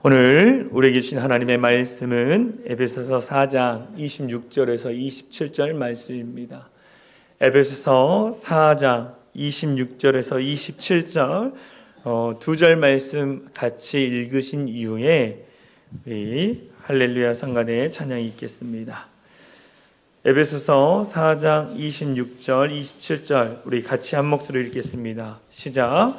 오늘 우리에게 주신 하나님의 말씀은 에베소서 4장 26절에서 27절 말씀입니다. 에베소서 4장 26절에서 27절 두 절 말씀 같이 읽으신 이후에 우리 할렐루야 성가대의 찬양이 있겠습니다. 에베소서 4장 26절 27절 우리 같이 한 목소리로 읽겠습니다. 시작.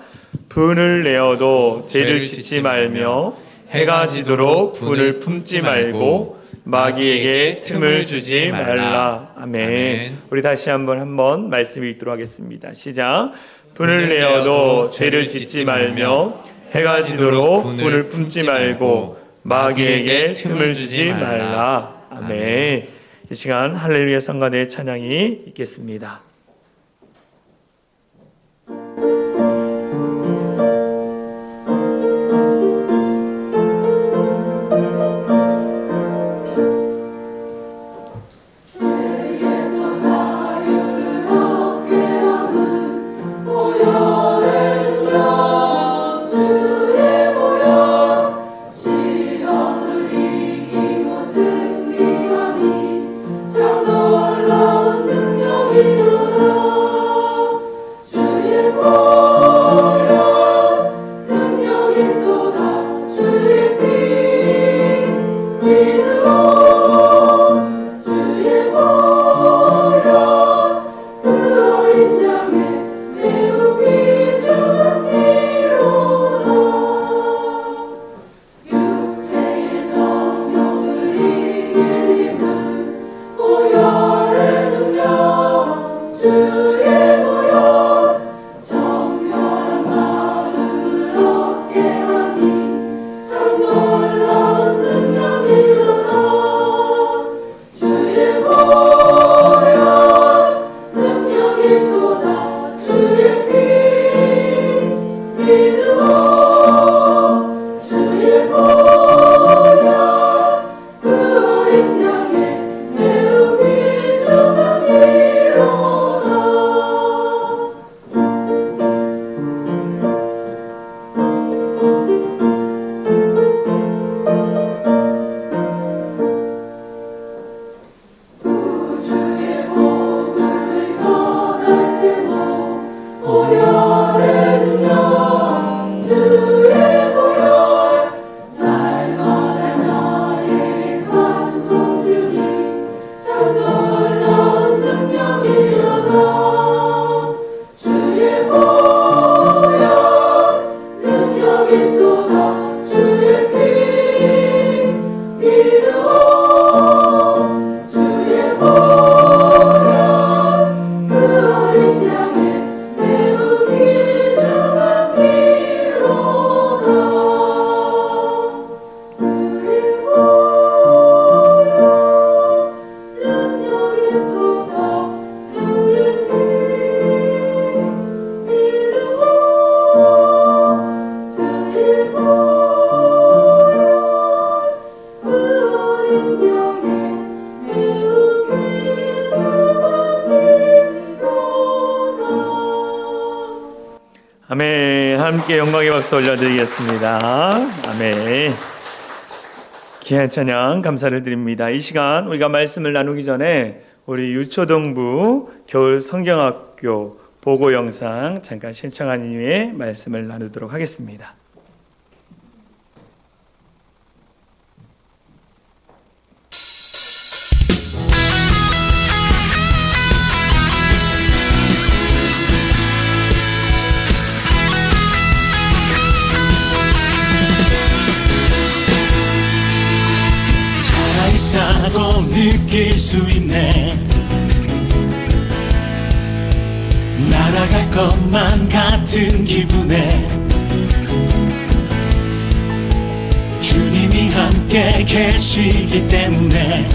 분을 내어도 죄를 짓지 말며 해가 지도록 분을 품지 말고 마귀에게 틈을 주지 말라. 아멘. 우리 다시 한번 말씀 읽도록 하겠습니다. 시작. 분을 내어도 죄를 짓지 말며 해가 지도록 분을 품지 말고 마귀에게 틈을 주지 말라. 아멘. 이 시간 할렐루야 성가대의 찬양이 있겠습니다. 아멘. 함께 영광의 박수 올려드리겠습니다. 아멘. 귀한 찬양 감사를 드립니다. 이 시간 우리가 말씀을 나누기 전에 우리 유초동부 겨울 성경학교 보고 영상 잠깐 신청한 이후에 말씀을 나누도록 하겠습니다. 느낄 수 있네. 날아갈 것만 같은 기분에 주님이 함께 계시기 때문에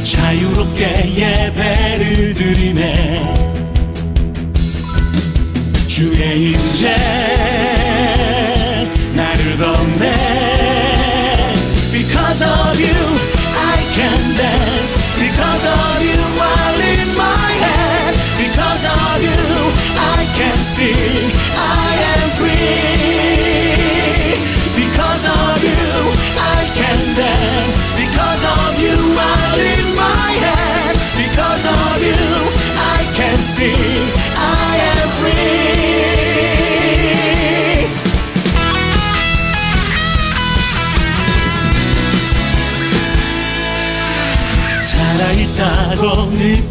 자유롭게 예배를 드리네. 주의 임재 나를 덮네. Because of you, I can dance. Because of you, I lift my hand. Because of you, I can sing. I am free.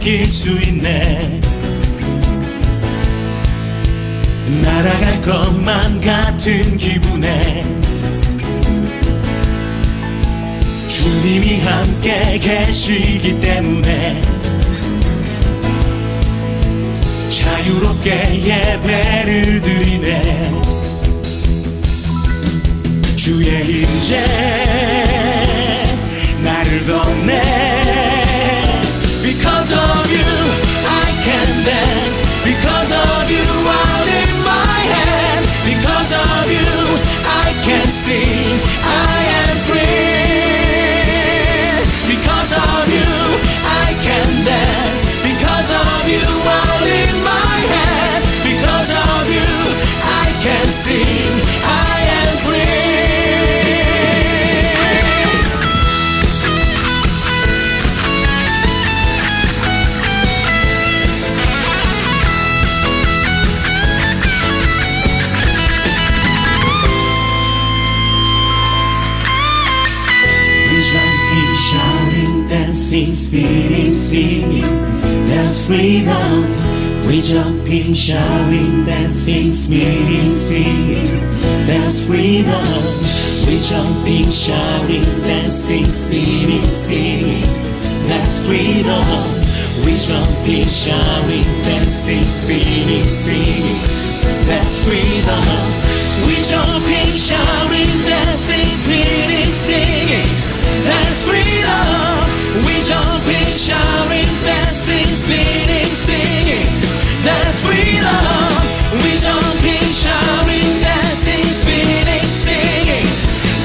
느낄 수 있네. 날아갈 것만 같은 기분에 주님이 함께 계시기 때문에 자유롭게 예배를 드리네. 주의 임재 나를 덮네. Because of you I can dance. Because of you I lift my hand. Because of you I can sing. I am free. Because of you I can dance. Because of you I lift my hand. Because of you I can sing. I am free. Jumping, shouting, dancing, spinning, singing. There's freedom. We jumping, shouting, dancing, spinning, singing. There's freedom. We jumping, shouting, dancing, spinning, singing. That's freedom. We jumping, shouting, dancing, spinning, singing. That's freedom. We jumping, shouting, dancing, spinning, singing. That's freedom. We jumping, shouting, dancing, spinning, singing. That's freedom. We jumping, shouting, dancing, spinning, singing.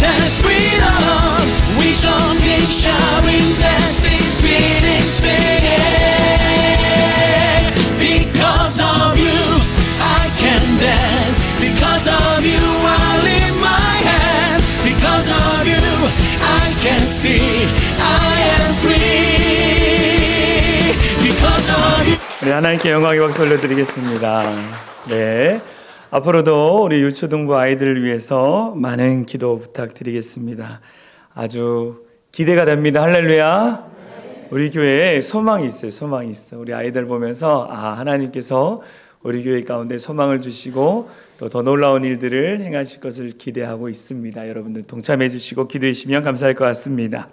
That's freedom. We jumping, shouting, dancing, spinning, singing. Because of you, I can dance. Because of you, I lift my hand. Because of you, I can see. I am free. Because of you. 우리 하나님께 영광의 박수 올려드리겠습니다. 네, 앞으로도 우리 유초등부 아이들을 위해서 많은 기도 부탁드리겠습니다. 아주 기대가 됩니다. 할렐루야. 우리 교회에 소망이 있어요. 소망이 있어. 우리 아이들 보면서 하나님께서 우리 교회 가운데 소망을 주시고 또 더 놀라운 일들을 행하실 것을 기대하고 있습니다. 여러분들 동참해 주시고 기도해 주시면 감사할 것 같습니다.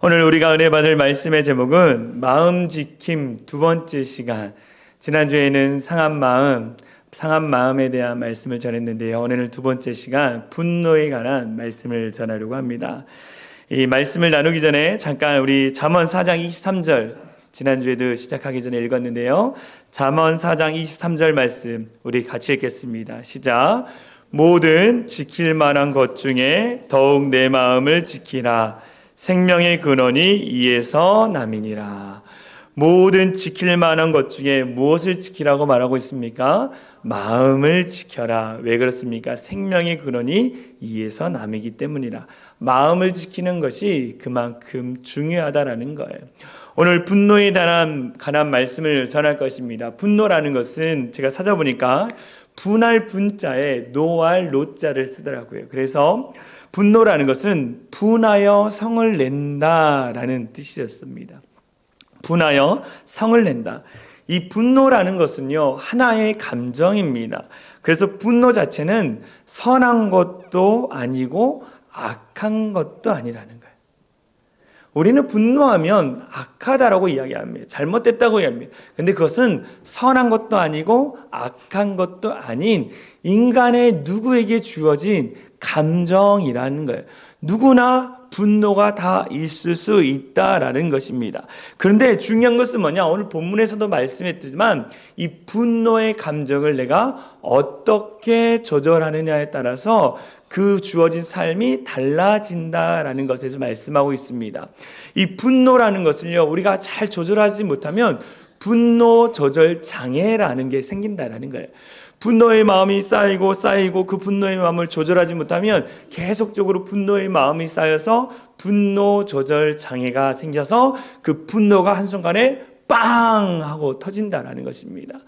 오늘 우리가 은혜 받을 말씀의 제목은 마음 지킴 두 번째 시간. 지난주에는 상한 마음에 대한 말씀을 전했는데요. 오늘은 두 번째 시간 분노에 관한 말씀을 전하려고 합니다. 이 말씀을 나누기 전에 잠깐 우리 잠언 4장 23절 지난주에도 시작하기 전에 읽었는데요. 잠언 4장 23절 말씀 우리 같이 읽겠습니다. 시작. 모든 지킬 만한 것 중에 더욱 내 마음을 지키라. 생명의 근원이 이에서 남이니라. 모든 지킬 만한 것 중에 무엇을 지키라고 말하고 있습니까? 마음을 지켜라. 왜 그렇습니까? 생명의 근원이 이에서 남이기 때문이라. 마음을 지키는 것이 그만큼 중요하다라는 거예요. 오늘 분노에 관한 말씀을 전할 것입니다. 분노라는 것은 제가 찾아보니까 분할 분자에 노할 노자를 쓰더라고요. 그래서 분노라는 것은 분하여 성을 낸다라는 뜻이었습니다. 분하여 성을 낸다. 이 분노라는 것은요, 하나의 감정입니다. 그래서 분노 자체는 선한 것도 아니고 악한 것도 아니라는 거예요. 우리는 분노하면 악하다라고 이야기합니다. 잘못됐다고 이야기합니다. 근데 그것은 선한 것도 아니고 악한 것도 아닌 인간의 누구에게 주어진 감정이라는 거예요. 누구나 분노가 다 있을 수 있다라는 것입니다. 그런데 중요한 것은 뭐냐? 오늘 본문에서도 말씀했지만 이 분노의 감정을 내가 어떻게 조절하느냐에 따라서 그 주어진 삶이 달라진다라는 것에서 말씀하고 있습니다. 이 분노라는 것을요, 우리가 잘 조절하지 못하면 분노 조절 장애라는 게 생긴다라는 거예요. 분노의 마음이 쌓이고 그 분노의 마음을 조절하지 못하면 계속적으로 분노의 마음이 쌓여서 분노 조절 장애가 생겨서 그 분노가 한순간에 빵 하고 터진다라는 것입니다.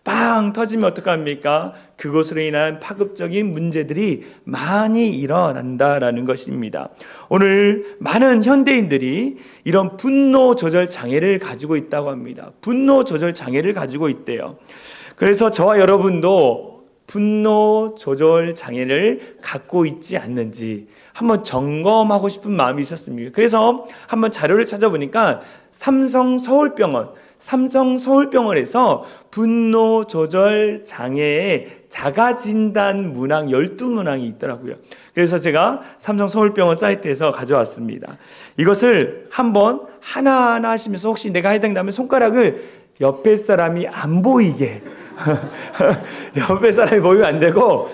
빵 터지면 어떡합니까? 그것으로 인한 파급적인 문제들이 많이 일어난다라는 것입니다. 오늘 많은 현대인들이 이런 분노 조절 장애를 가지고 있다고 합니다. 분노 조절 장애를 가지고 있대요. 그래서 저와 여러분도 분노 조절 장애를 갖고 있지 않는지 한번 점검하고 싶은 마음이 있었습니다. 그래서 한번 자료를 찾아보니까 삼성 서울병원에서 분노 조절 장애의 자가진단 문항 12문항이 있더라고요. 그래서 제가 삼성 서울병원 사이트에서 가져왔습니다. 이것을 한번 하나하나 하시면서 혹시 내가 해당되면 손가락을 옆에 사람이 안 보이게 옆에 사람이 보이면 안 되고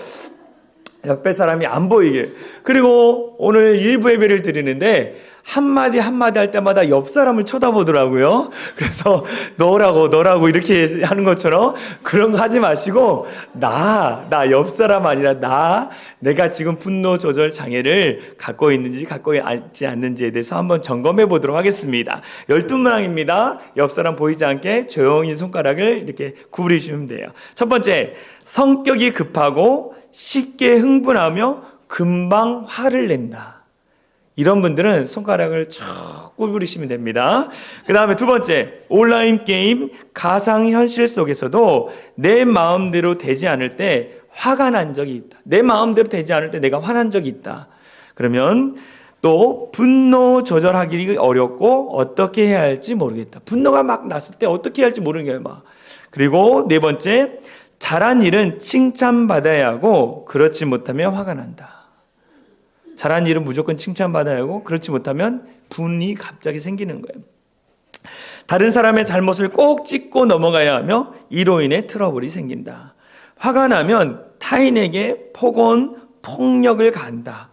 옆에 사람이 안 보이게. 그리고 오늘 일부 예배를 드리는데 한마디 할 때마다 옆 사람을 쳐다보더라고요. 그래서 너라고 이렇게 하는 것처럼 그런 거 하지 마시고 나 옆 사람 아니라 내가 지금 분노 조절 장애를 갖고 있는지 갖고 있지 않는지에 대해서 한번 점검해 보도록 하겠습니다. 12문항입니다. 옆 사람 보이지 않게 조용히 손가락을 이렇게 구부리시면 돼요. 첫 번째, 성격이 급하고 쉽게 흥분하며 금방 화를 낸다. 이런 분들은 손가락을 쭉 구부리시면 됩니다. 그 다음에 두 번째, 온라인 게임, 가상현실 속에서도 내 마음대로 되지 않을 때 화가 난 적이 있다. 내 마음대로 되지 않을 때 내가 화난 적이 있다. 그러면 또 분노 조절하기 어렵고 어떻게 해야 할지 모르겠다. 분노가 막 났을 때 어떻게 해야 할지 모르는 거예요. 그리고 네 번째, 잘한 일은 칭찬받아야 하고 그렇지 못하면 화가 난다. 잘한 일은 무조건 칭찬받아야 하고 그렇지 못하면 분이 갑자기 생기는 거예요. 다른 사람의 잘못을 꼭 짚고 넘어가야 하며 이로 인해 트러블이 생긴다. 화가 나면 타인에게 폭언, 폭력을 가한다.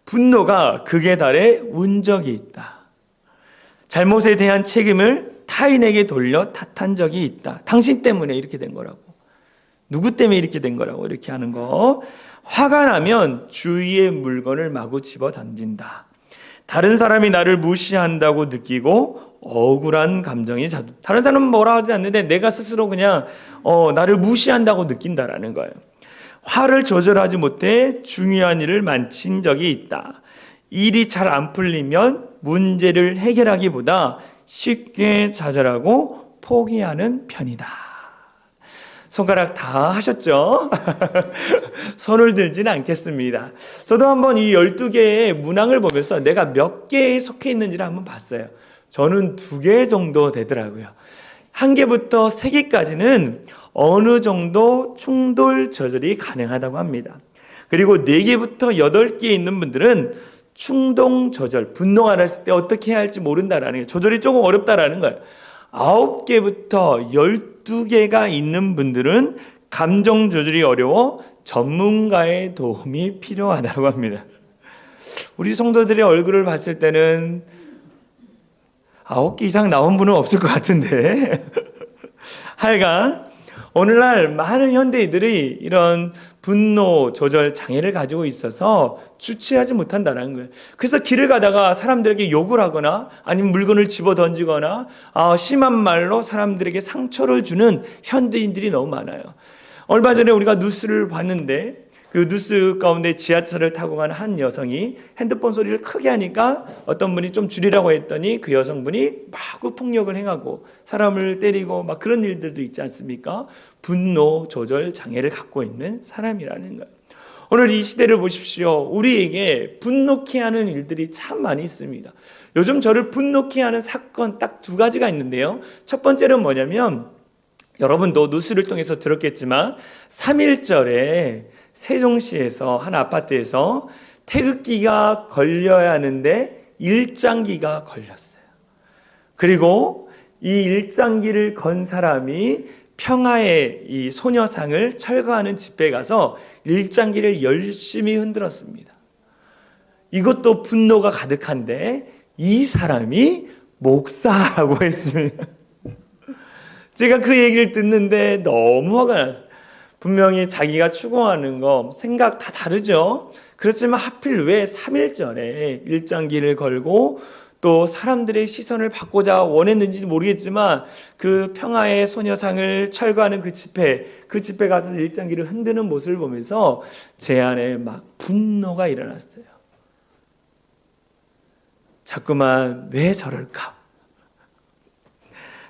분노가 극에 달해 운 적이 있다. 잘못에 대한 책임을 타인에게 돌려 탓한 적이 있다. 당신 때문에 이렇게 된 거라고. 누구 때문에 이렇게 된 거라고 이렇게 하는 거. 화가 나면 주위의 물건을 마구 집어 던진다. 다른 사람이 나를 무시한다고 느끼고 억울한 감정이 다른 사람은 뭐라 하지 않는데 내가 스스로 그냥 나를 무시한다고 느낀다라는 거예요. 화를 조절하지 못해 중요한 일을 망친 적이 있다. 일이 잘 안 풀리면 문제를 해결하기보다 쉽게 좌절하고 포기하는 편이다. 손가락 다 하셨죠? 손을 들지는 않겠습니다. 저도 한번 이 12개의 문항을 보면서 내가 몇 개에 속해 있는지를 한번 봤어요. 저는 2개 정도 되더라고요. 1개부터 3개까지는 어느 정도 충돌 조절이 가능하다고 합니다. 그리고 4개부터 8개 있는 분들은 충동 조절, 분노가 났을 때 어떻게 해야 할지 모른다라는 게 조절이 조금 어렵다라는 거예요. 9개부터 12개가 있는 분들은 감정 조절이 어려워 전문가의 도움이 필요하다고 합니다. 우리 성도들의 얼굴을 봤을 때는 9개 이상 나온 분은 없을 것 같은데 하여간 오늘날 많은 현대인들이 이런 분노 조절 장애를 가지고 있어서 주체하지 못한다는 거예요. 그래서 길을 가다가 사람들에게 욕을 하거나 아니면 물건을 집어 던지거나 심한 말로 사람들에게 상처를 주는 현대인들이 너무 많아요. 얼마 전에 우리가 뉴스를 봤는데 그 뉴스 가운데 지하철을 타고 간 한 여성이 핸드폰 소리를 크게 하니까 어떤 분이 좀 줄이라고 했더니 그 여성분이 마구 폭력을 행하고 사람을 때리고 막 그런 일들도 있지 않습니까? 분노 조절 장애를 갖고 있는 사람이라는 거예요. 오늘 이 시대를 보십시오. 우리에게 분노케 하는 일들이 참 많이 있습니다. 요즘 저를 분노케 하는 사건 딱 2가지가 있는데요. 첫 번째는 뭐냐면 여러분도 뉴스를 통해서 들었겠지만 3.1절에 세종시에서 한 아파트에서 태극기가 걸려야 하는데 일장기가 걸렸어요. 그리고 이 일장기를 건 사람이 평화의 이 소녀상을 철거하는 집회에 가서 일장기를 열심히 흔들었습니다. 이것도 분노가 가득한데 이 사람이 목사라고 했습니다. 제가 그 얘기를 듣는데 너무 화가 났어요. 분명히 자기가 추구하는 거 생각 다 다르죠. 그렇지만 하필 왜 3.1절에 일장기를 걸고 또 사람들의 시선을 받고자 원했는지 모르겠지만 그 평화의 소녀상을 철거하는 그 집회 가서 일장기를 흔드는 모습을 보면서 제 안에 막 분노가 일어났어요. 자꾸만 왜 저럴까?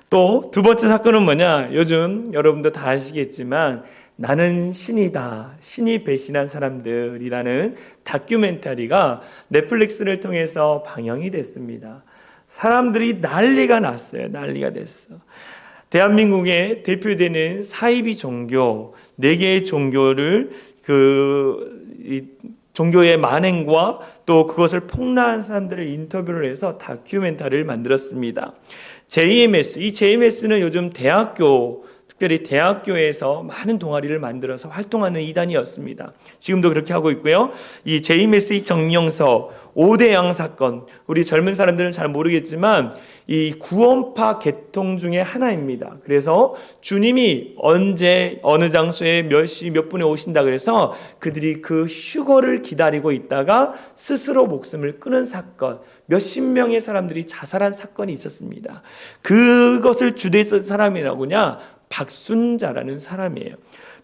또 두 번째 사건은 뭐냐? 요즘 여러분도 다 아시겠지만 나는 신이다, 신이 배신한 사람들이라는 다큐멘터리가 넷플릭스를 통해서 방영이 됐습니다. 사람들이 난리가 났어요. 난리가 됐어. 대한민국에 대표되는 사이비 종교, 4개의 종교를 종교의 만행과 또 그것을 폭로한 사람들을 인터뷰를 해서 다큐멘터리를 만들었습니다. JMS, 이 JMS는 요즘 특별히 대학교에서 많은 동아리를 만들어서 활동하는 이단이었습니다. 지금도 그렇게 하고 있고요. 이 JMS의 정명서 5대양 사건, 우리 젊은 사람들은 잘 모르겠지만 이 구원파 계통 중에 하나입니다. 그래서 주님이 언제 어느 장소에 몇 시 몇 분에 오신다 그래서 그들이 그 휴거를 기다리고 있다가 스스로 목숨을 끊은 사건, 몇십 명의 사람들이 자살한 사건이 있었습니다. 그것을 주도했던 사람이라고냐? 박순자라는 사람이에요.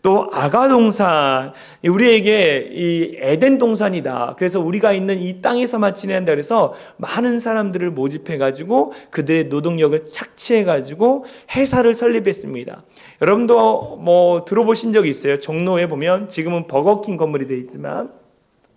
또 아가동산, 우리에게 이 에덴 동산이다. 그래서 우리가 있는 이 땅에서만 지낸다 그래서 많은 사람들을 모집해가지고 그들의 노동력을 착취해가지고 회사를 설립했습니다. 여러분도 뭐 들어보신 적이 있어요. 종로에 보면 지금은 버거킹 건물이 되어 있지만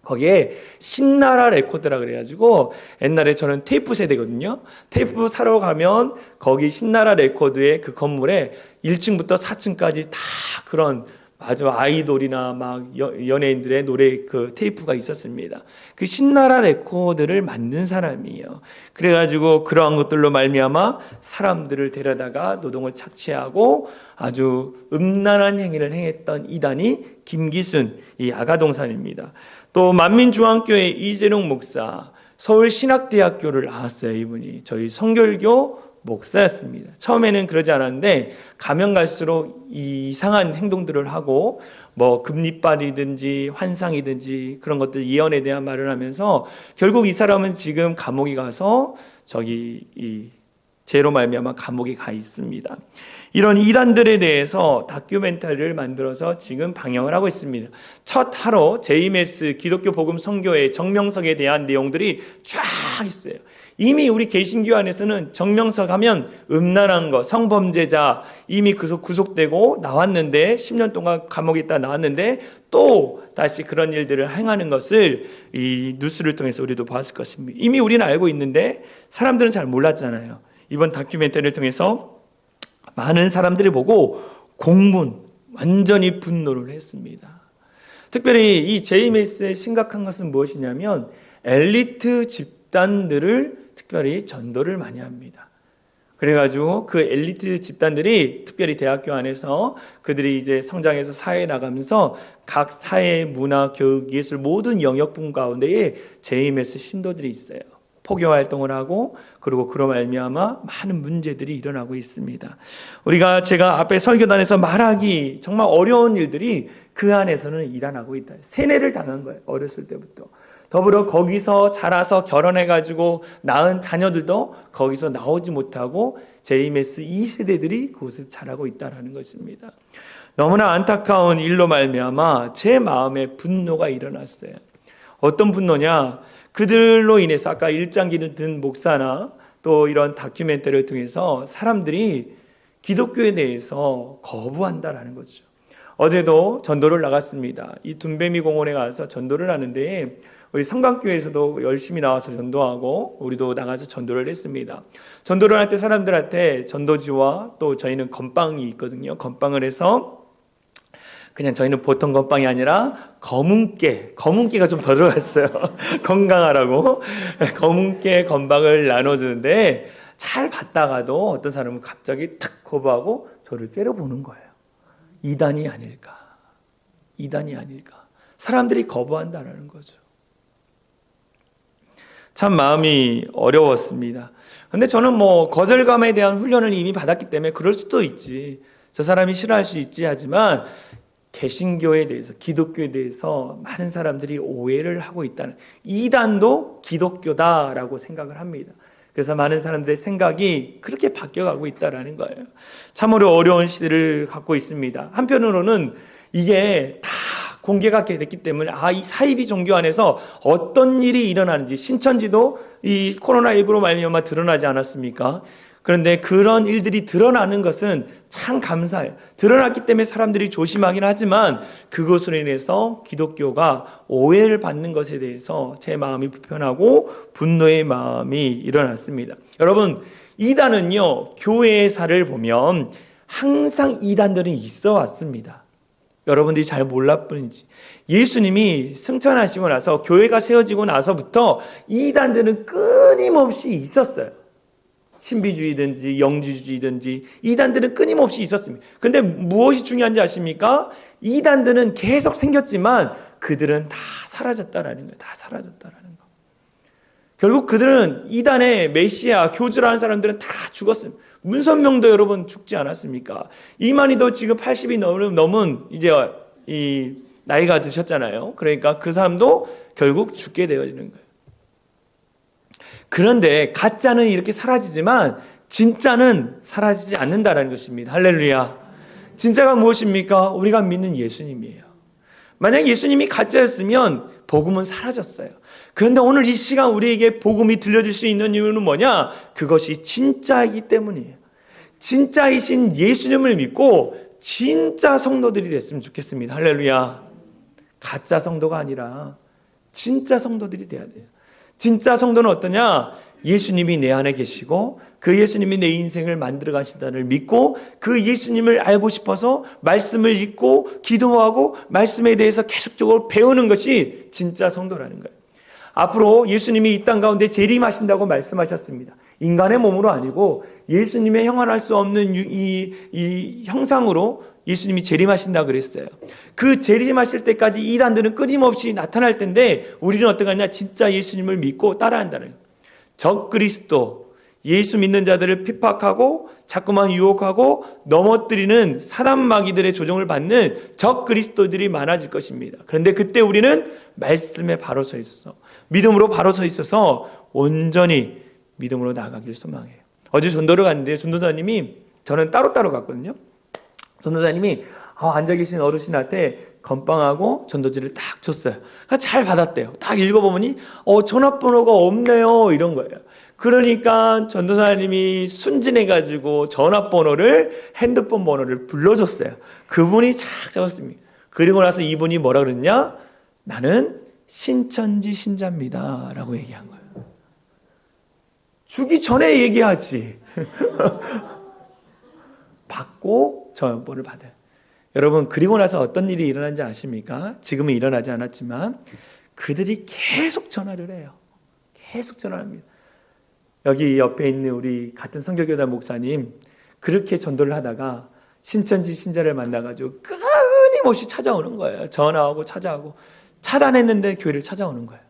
거기에 신나라 레코드라 그래가지고 옛날에 저는 테이프 세대거든요. 테이프 사러 가면 거기 신나라 레코드의 그 건물에 1층부터 4층까지 다 그런 아이돌이나 막 연예인들의 노래 그 테이프가 있었습니다. 그 신나라 레코드를 만든 사람이에요. 그래가지고 그러한 것들로 말미암아 사람들을 데려다가 노동을 착취하고 아주 음란한 행위를 행했던 이단이 김기순, 이 아가동산입니다. 또 만민중앙교회 이재룡 목사, 서울신학대학교를 나왔어요. 이분이 저희 성결교 목사였습니다. 처음에는 그러지 않았는데 가면 갈수록 이상한 행동들을 하고 뭐 금리빨이든지 환상이든지 그런 것들 예언에 대한 말을 하면서 결국 이 사람은 지금 감옥에 가서 죄로 말미암아 감옥에 가 있습니다. 이런 이단들에 대해서 다큐멘터리를 만들어서 지금 방영을 하고 있습니다. 첫 하루 JMS 기독교 복음 선교회 정명석에 대한 내용들이 쫙 있어요. 이미 우리 개신교 안에서는 정명석 하면 음란한 거, 성범죄자 이미 구속되고 나왔는데 10년 동안 감옥에 있다 나왔는데 또 다시 그런 일들을 행하는 것을 이 뉴스를 통해서 우리도 봤을 것입니다. 이미 우리는 알고 있는데 사람들은 잘 몰랐잖아요. 이번 다큐멘터리를 통해서 많은 사람들이 보고 완전히 분노를 했습니다. 특별히 이 JMS의 심각한 것은 무엇이냐면 엘리트 집단들을 특별히 전도를 많이 합니다. 그래가지고 그 엘리트 집단들이 특별히 대학교 안에서 그들이 이제 성장해서 사회에 나가면서 각 사회, 문화, 교육, 예술 모든 영역분 가운데에 JMS 신도들이 있어요. 포교 활동을 하고 그리고 그로 말미암아 많은 문제들이 일어나고 있습니다. 제가 앞에 설교단에서 말하기 정말 어려운 일들이 그 안에서는 일어나고 있다. 세뇌를 당한 거예요. 어렸을 때부터. 더불어 거기서 자라서 결혼해가지고 낳은 자녀들도 거기서 나오지 못하고 JMS 2세대들이 그곳에서 자라고 있다는 것입니다. 너무나 안타까운 일로 말미암아 제 마음에 분노가 일어났어요. 어떤 분노냐? 그들로 인해서 아까 일장기를 든 목사나 또 이런 다큐멘터리를 통해서 사람들이 기독교에 대해서 거부한다라는 거죠. 어제도 전도를 나갔습니다. 이 둔배미 공원에 가서 전도를 하는데 우리 성강교회에서도 열심히 나와서 전도하고 우리도 나가서 전도를 했습니다. 전도를 할 때 사람들한테 전도지와 또 저희는 건빵이 있거든요. 건빵을 해서 그냥 저희는 보통 건빵이 아니라 검은깨가 좀 더 들어갔어요. 건강하라고 검은깨 건빵을 나눠주는데 잘 받다가도 어떤 사람은 갑자기 탁 거부하고 저를 째려보는 거예요. 이단이 아닐까? 사람들이 거부한다는 거죠. 참 마음이 어려웠습니다. 근데 저는 거절감에 대한 훈련을 이미 받았기 때문에 그럴 수도 있지. 저 사람이 싫어할 수 있지 하지만 개신교에 대해서, 기독교에 대해서 많은 사람들이 오해를 하고 있다는, 이단도 기독교다라고 생각을 합니다. 그래서 많은 사람들의 생각이 그렇게 바뀌어가고 있다라는 거예요. 참으로 어려운 시대를 갖고 있습니다. 한편으로는 이게 다 공개가 됐기 때문에 이 사이비 종교 안에서 어떤 일이 일어나는지 신천지도 이 코로나19로 말미암아 드러나지 않았습니까? 그런데 그런 일들이 드러나는 것은 참 감사해요. 드러났기 때문에 사람들이 조심하긴 하지만 그것으로 인해서 기독교가 오해를 받는 것에 대해서 제 마음이 불편하고 분노의 마음이 일어났습니다. 여러분, 이단은요, 교회사를 보면 항상 이단들은 있어 왔습니다. 여러분들이 잘 몰라 뿐이지. 예수님이 승천하시고 나서 교회가 세워지고 나서부터 이단들은 끊임없이 있었어요. 신비주의든지 영지주의든지 이단들은 끊임없이 있었습니다. 근데 무엇이 중요한지 아십니까? 이단들은 계속 생겼지만 그들은 다 사라졌다라는 거예요. 다 사라졌다라는 거. 결국 그들은 이단의 메시아 교주라는 사람들은 다 죽었습니다. 문선명도 여러분 죽지 않았습니까? 이만희도 지금 80이 넘은 이제 이 나이가 드셨잖아요. 그러니까 그 사람도 결국 죽게 되어지는 거예요. 그런데 가짜는 이렇게 사라지지만 진짜는 사라지지 않는다는 것입니다. 할렐루야. 진짜가 무엇입니까? 우리가 믿는 예수님이에요. 만약 예수님이 가짜였으면 복음은 사라졌어요. 그런데 오늘 이 시간 우리에게 복음이 들려줄 수 있는 이유는 뭐냐? 그것이 진짜이기 때문이에요. 진짜이신 예수님을 믿고 진짜 성도들이 됐으면 좋겠습니다. 할렐루야. 가짜 성도가 아니라 진짜 성도들이 돼야 돼요. 진짜 성도는 어떠냐? 예수님이 내 안에 계시고 그 예수님이 내 인생을 만들어 가신다를 믿고 그 예수님을 알고 싶어서 말씀을 읽고 기도하고 말씀에 대해서 계속적으로 배우는 것이 진짜 성도라는 거예요. 앞으로 예수님이 이 땅 가운데 재림하신다고 말씀하셨습니다. 인간의 몸으로 아니고 예수님의 형언할 수 없는 이 형상으로 예수님이 재림하신다고 그랬어요. 그 재림하실 때까지 이단들은 끊임없이 나타날 텐데 우리는 어떻게 하냐? 진짜 예수님을 믿고 따라한다는 거예요. 적그리스도, 예수 믿는 자들을 핍박하고 자꾸만 유혹하고 넘어뜨리는 사단 마귀들의 조종을 받는 적그리스도들이 많아질 것입니다. 그런데 그때 우리는 말씀에 바로 서 있어서 믿음으로 바로 서 있어서 온전히 믿음으로 나아가길 소망해요. 어제 전도를 갔는데 전도사님이 저는 따로따로 갔거든요. 전도사님이 앉아 계신 어르신한테 건빵하고 전도지를 딱 줬어요. 잘 받았대요. 딱 읽어보니 전화번호가 없네요 이런 거예요. 그러니까 전도사님이 순진해가지고 전화번호를 핸드폰 번호를 불러줬어요. 그분이 착 적었습니다. 그리고 나서 이분이 뭐라 그랬냐? 나는 신천지 신자입니다 라고 얘기한 거예요. 주기 전에 얘기하지. 받고 전화번호를 받아요. 여러분, 그리고 나서 어떤 일이 일어난지 아십니까? 지금은 일어나지 않았지만 그들이 계속 전화를 해요. 계속 전화를 합니다. 여기 옆에 있는 우리 같은 성결교단 목사님 그렇게 전도를 하다가 신천지 신자를 만나가지고 끊임없이 찾아오는 거예요. 전화하고 찾아오고 차단했는데 교회를 찾아오는 거예요.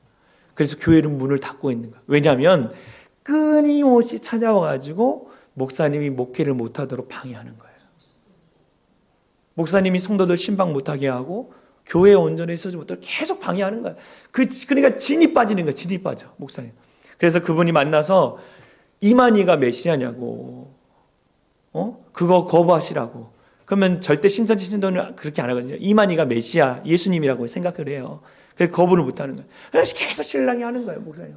그래서 교회는 문을 닫고 있는 거예요. 왜냐하면 끊임없이 찾아와가지고 목사님이 목회를 못하도록 방해하는 거예요. 목사님이 성도들 신방 못하게 하고 교회에 온전히 서지 못하도록 계속 방해하는 거예요. 그러니까 진이 빠지는 거예요. 진이 빠져 목사님. 그래서 그분이 만나서 이만희가 메시아냐고 그거 거부하시라고. 그러면 절대 신천지 신도는 그렇게 안 하거든요. 이만희가 메시아 예수님이라고 생각을 해요. 그래서 거부를 못하는 거예요. 그래서 계속 신랑이 하는 거예요. 목사님.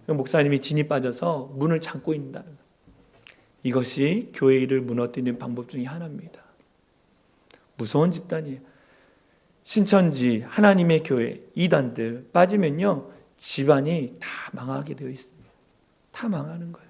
목사님이 진이 빠져서 문을 잠고 있다는 거예요. 이것이 교회를 무너뜨리는 방법 중에 하나입니다. 무서운 집단이에요. 신천지, 하나님의 교회, 이단들 빠지면요 집안이 다 망하게 되어 있습니다. 다 망하는 거예요.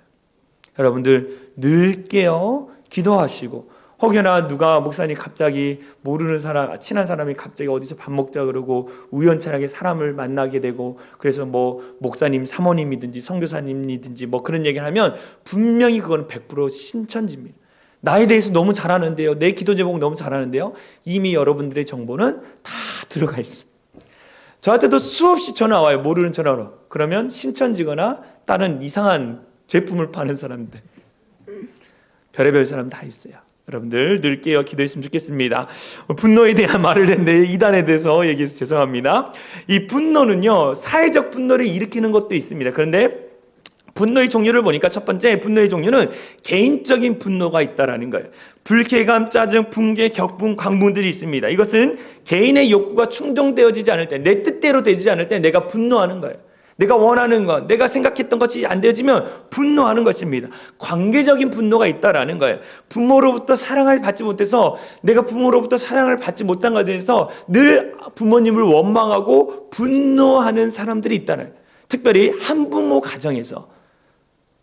여러분들 늘 깨어 기도하시고 혹여나 누가 목사님 갑자기 모르는 사람, 친한 사람이 갑자기 어디서 밥 먹자 그러고 우연찮게 사람을 만나게 되고 그래서 뭐 목사님 사모님이든지 선교사님이든지 뭐 그런 얘기를 하면 분명히 그거는 100% 신천지입니다. 나에 대해서 너무 잘 아는데요. 내 기도 제목 너무 잘 아는데요. 이미 여러분들의 정보는 다 들어가 있습니다. 저한테도 수없이 전화 와요. 모르는 전화로. 그러면 신천지거나 다른 이상한 제품을 파는 사람들. 별의별 사람 다 있어요. 여러분들 늘 깨어 기도했으면 좋겠습니다. 분노에 대한 말을 했는데 이단에 대해서 얘기해서 죄송합니다. 이 분노는요 사회적 분노를 일으키는 것도 있습니다. 그런데 분노의 종류를 보니까 첫 번째 분노의 종류는 개인적인 분노가 있다라는 거예요. 불쾌감, 짜증, 분개, 격분, 광분들이 있습니다. 이것은 개인의 욕구가 충족되어지지 않을 때, 내 뜻대로 되지 않을 때 내가 분노하는 거예요. 내가 원하는 것, 내가 생각했던 것이 안 되어지면 분노하는 것입니다. 관계적인 분노가 있다라는 거예요. 부모로부터 사랑을 받지 못해서, 내가 부모로부터 사랑을 받지 못한 것에 대해서 늘 부모님을 원망하고 분노하는 사람들이 있다는 거예요. 특별히 한부모 가정에서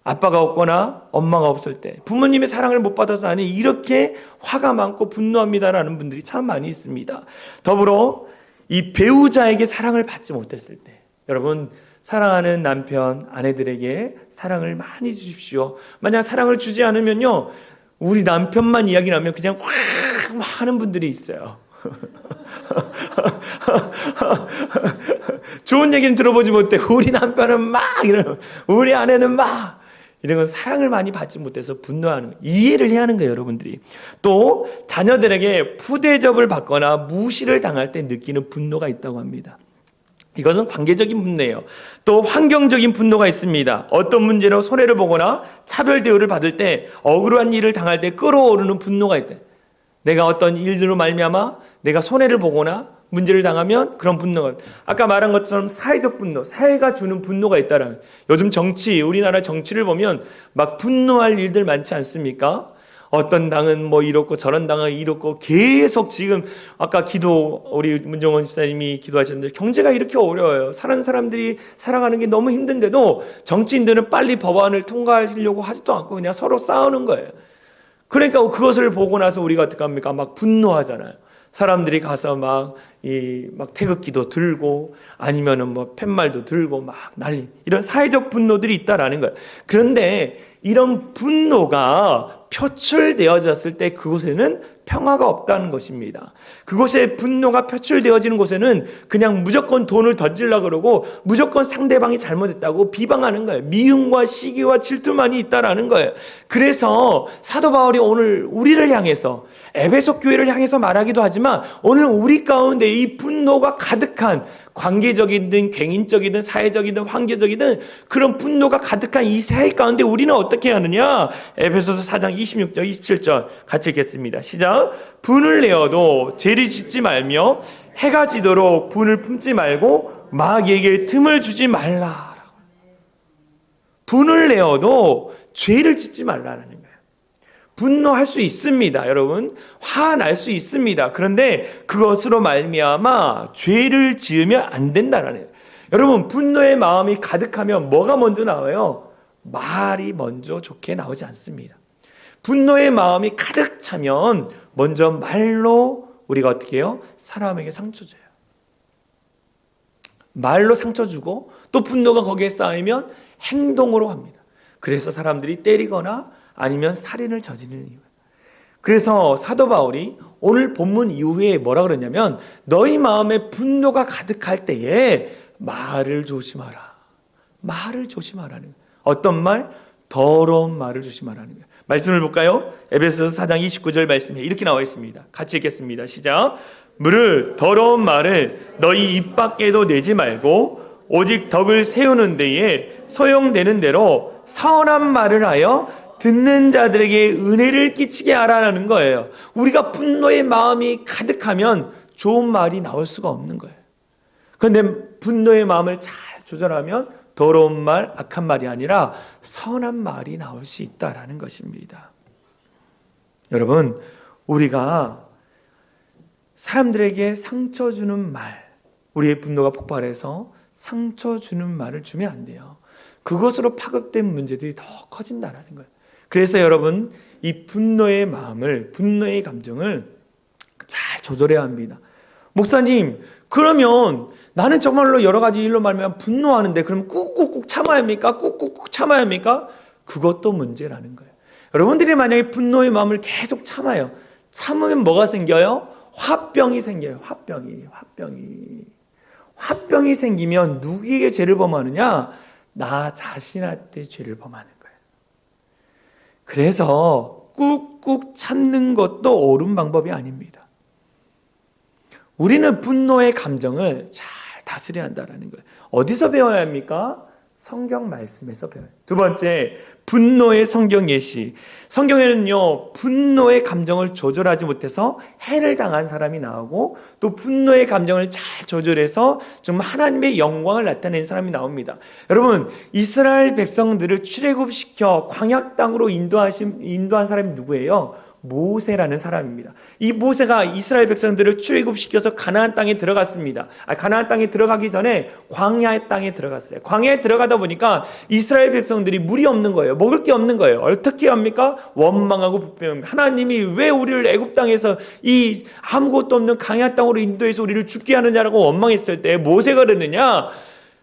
아빠가 없거나 엄마가 없을 때 부모님의 사랑을 못 받아서 나는 이렇게 화가 많고 분노합니다라는 분들이 참 많이 있습니다. 더불어 이 배우자에게 사랑을 받지 못했을 때, 여러분 사랑하는 남편, 아내들에게 사랑을 많이 주십시오. 만약 사랑을 주지 않으면요, 우리 남편만 이야기 나면 그냥 확 하는 분들이 있어요. 좋은 얘기는 들어보지 못해 우리 남편은 막 이러는, 우리 아내는 막 이런 건 사랑을 많이 받지 못해서 분노하는 거예요. 이해를 해야 하는 거예요, 여러분들이. 또 자녀들에게 푸대접을 받거나 무시를 당할 때 느끼는 분노가 있다고 합니다. 이것은 관계적인 분노예요. 또 환경적인 분노가 있습니다. 어떤 문제로 손해를 보거나 차별 대우를 받을 때, 억울한 일을 당할 때 끌어오르는 분노가 있다. 내가 어떤 일들로 말미암아 내가 손해를 보거나 문제를 당하면 그런 분노가, 아까 말한 것처럼 사회적 분노, 사회가 주는 분노가 있다라는. 요즘 정치, 우리나라 정치를 보면 막 분노할 일들 많지 않습니까? 어떤 당은 뭐 이렇고 저런 당은 이렇고, 계속 지금 아까 우리 문정원 집사님이 기도하셨는데, 경제가 이렇게 어려워요. 사는 사람들이 살아가는 게 너무 힘든데도 정치인들은 빨리 법안을 통과하시려고 하지도 않고 그냥 서로 싸우는 거예요. 그러니까 그것을 보고 나서 우리가 어떻게 합니까? 막 분노하잖아요. 사람들이 가서 막 태극기도 들고 아니면은 뭐 팻말도 들고 막 난리, 이런 사회적 분노들이 있다라는 거예요. 그런데 이런 분노가 표출되어졌을 때 그곳에는 평화가 없다는 것입니다. 그곳에 분노가 표출되어지는 곳에는 그냥 무조건 돈을 던지려고 그러고 무조건 상대방이 잘못했다고 비방하는 거예요. 미움과 시기와 질투만이 있다라는 거예요. 그래서 사도 바울이 오늘 우리를 향해서, 에베소 교회를 향해서 말하기도 하지만, 오늘 우리 가운데 이 분노가 가득한, 관계적이든 개인적이든 사회적이든 환경적이든 그런 분노가 가득한 이 사회 가운데 우리는 어떻게 하느냐? 에베소서 4장 26절 27절 같이 읽겠습니다. 시작. 분을 내어도 죄를 짓지 말며 해가 지도록 분을 품지 말고 마귀에게 틈을 주지 말라. 분을 내어도 죄를 짓지 말라는 거예요. 분노할 수 있습니다, 여러분. 화날 수 있습니다. 그런데 그것으로 말미암아 죄를 지으면 안 된다라는 거예요. 여러분, 분노의 마음이 가득하면 뭐가 먼저 나와요? 말이 먼저 좋게 나오지 않습니다. 분노의 마음이 가득 차면 먼저 말로 우리가 어떻게 해요? 사람에게 상처 줘요. 말로 상처 주고, 또 분노가 거기에 쌓이면 행동으로 합니다. 그래서 사람들이 때리거나 아니면 살인을 저지르는 이유. 그래서 사도 바울이 오늘 본문 이후에 뭐라 그러냐면, 너희 마음에 분노가 가득할 때에 말을 조심하라. 말을 조심하라는 거예요. 어떤 말? 더러운 말을 조심하라는 거예요. 말씀을 볼까요? 에베소서 4장 29절 말씀에 이렇게 나와 있습니다. 같이 읽겠습니다. 시작. 무릇 더러운 말을 너희 입 밖에도 내지 말고 오직 덕을 세우는 데에 소용되는 대로 선한 말을 하여 듣는 자들에게 은혜를 끼치게 하라는 거예요. 우리가 분노의 마음이 가득하면 좋은 말이 나올 수가 없는 거예요. 그런데 분노의 마음을 잘 조절하면 더러운 말, 악한 말이 아니라 선한 말이 나올 수 있다라는 것입니다. 여러분, 우리가 사람들에게 상처 주는 말, 우리의 분노가 폭발해서 상처 주는 말을 주면 안 돼요. 그것으로 파급된 문제들이 더 커진다는 거예요. 그래서 여러분, 이 분노의 마음을, 분노의 감정을 잘 조절해야 합니다. 목사님, 그러면 나는 정말로 여러 가지 일로 말하면 분노하는데 그럼 꾹꾹꾹 참아야 합니까? 꾹꾹꾹 참아야 합니까? 그것도 문제라는 거예요. 여러분들이 만약에 분노의 마음을 계속 참아요. 참으면 뭐가 생겨요? 화병이 생겨요. 화병이 생기면 누구에게 죄를 범하느냐? 나 자신한테 죄를 범하는 거예요. 그래서 꾹꾹 참는 것도 옳은 방법이 아닙니다. 우리는 분노의 감정을 잘 다스려야 한다는 거예요. 어디서 배워야 합니까? 성경 말씀에서 배워요. 두 번째, 분노의 성경 예시. 성경에는요, 분노의 감정을 조절하지 못해서 해를 당한 사람이 나오고, 또 분노의 감정을 잘 조절해서 정말 하나님의 영광을 나타내는 사람이 나옵니다. 여러분, 이스라엘 백성들을 출애굽시켜 광야 땅으로 인도한 사람이 누구예요? 모세라는 사람입니다. 이 모세가 이스라엘 백성들을 출애굽시켜서 가나안 땅에 들어갔습니다. 가나안 땅에 들어가기 전에 광야의 땅에 들어갔어요. 광야에 들어가다 보니까 이스라엘 백성들이 물이 없는 거예요. 먹을 게 없는 거예요. 어떻게 합니까? 원망하고 불평합니다. 하나님이 왜 우리를 애굽 땅에서 이 아무것도 없는 광야 땅으로 인도해서 우리를 죽게 하느냐라고 원망했을 때 모세가 그랬느냐?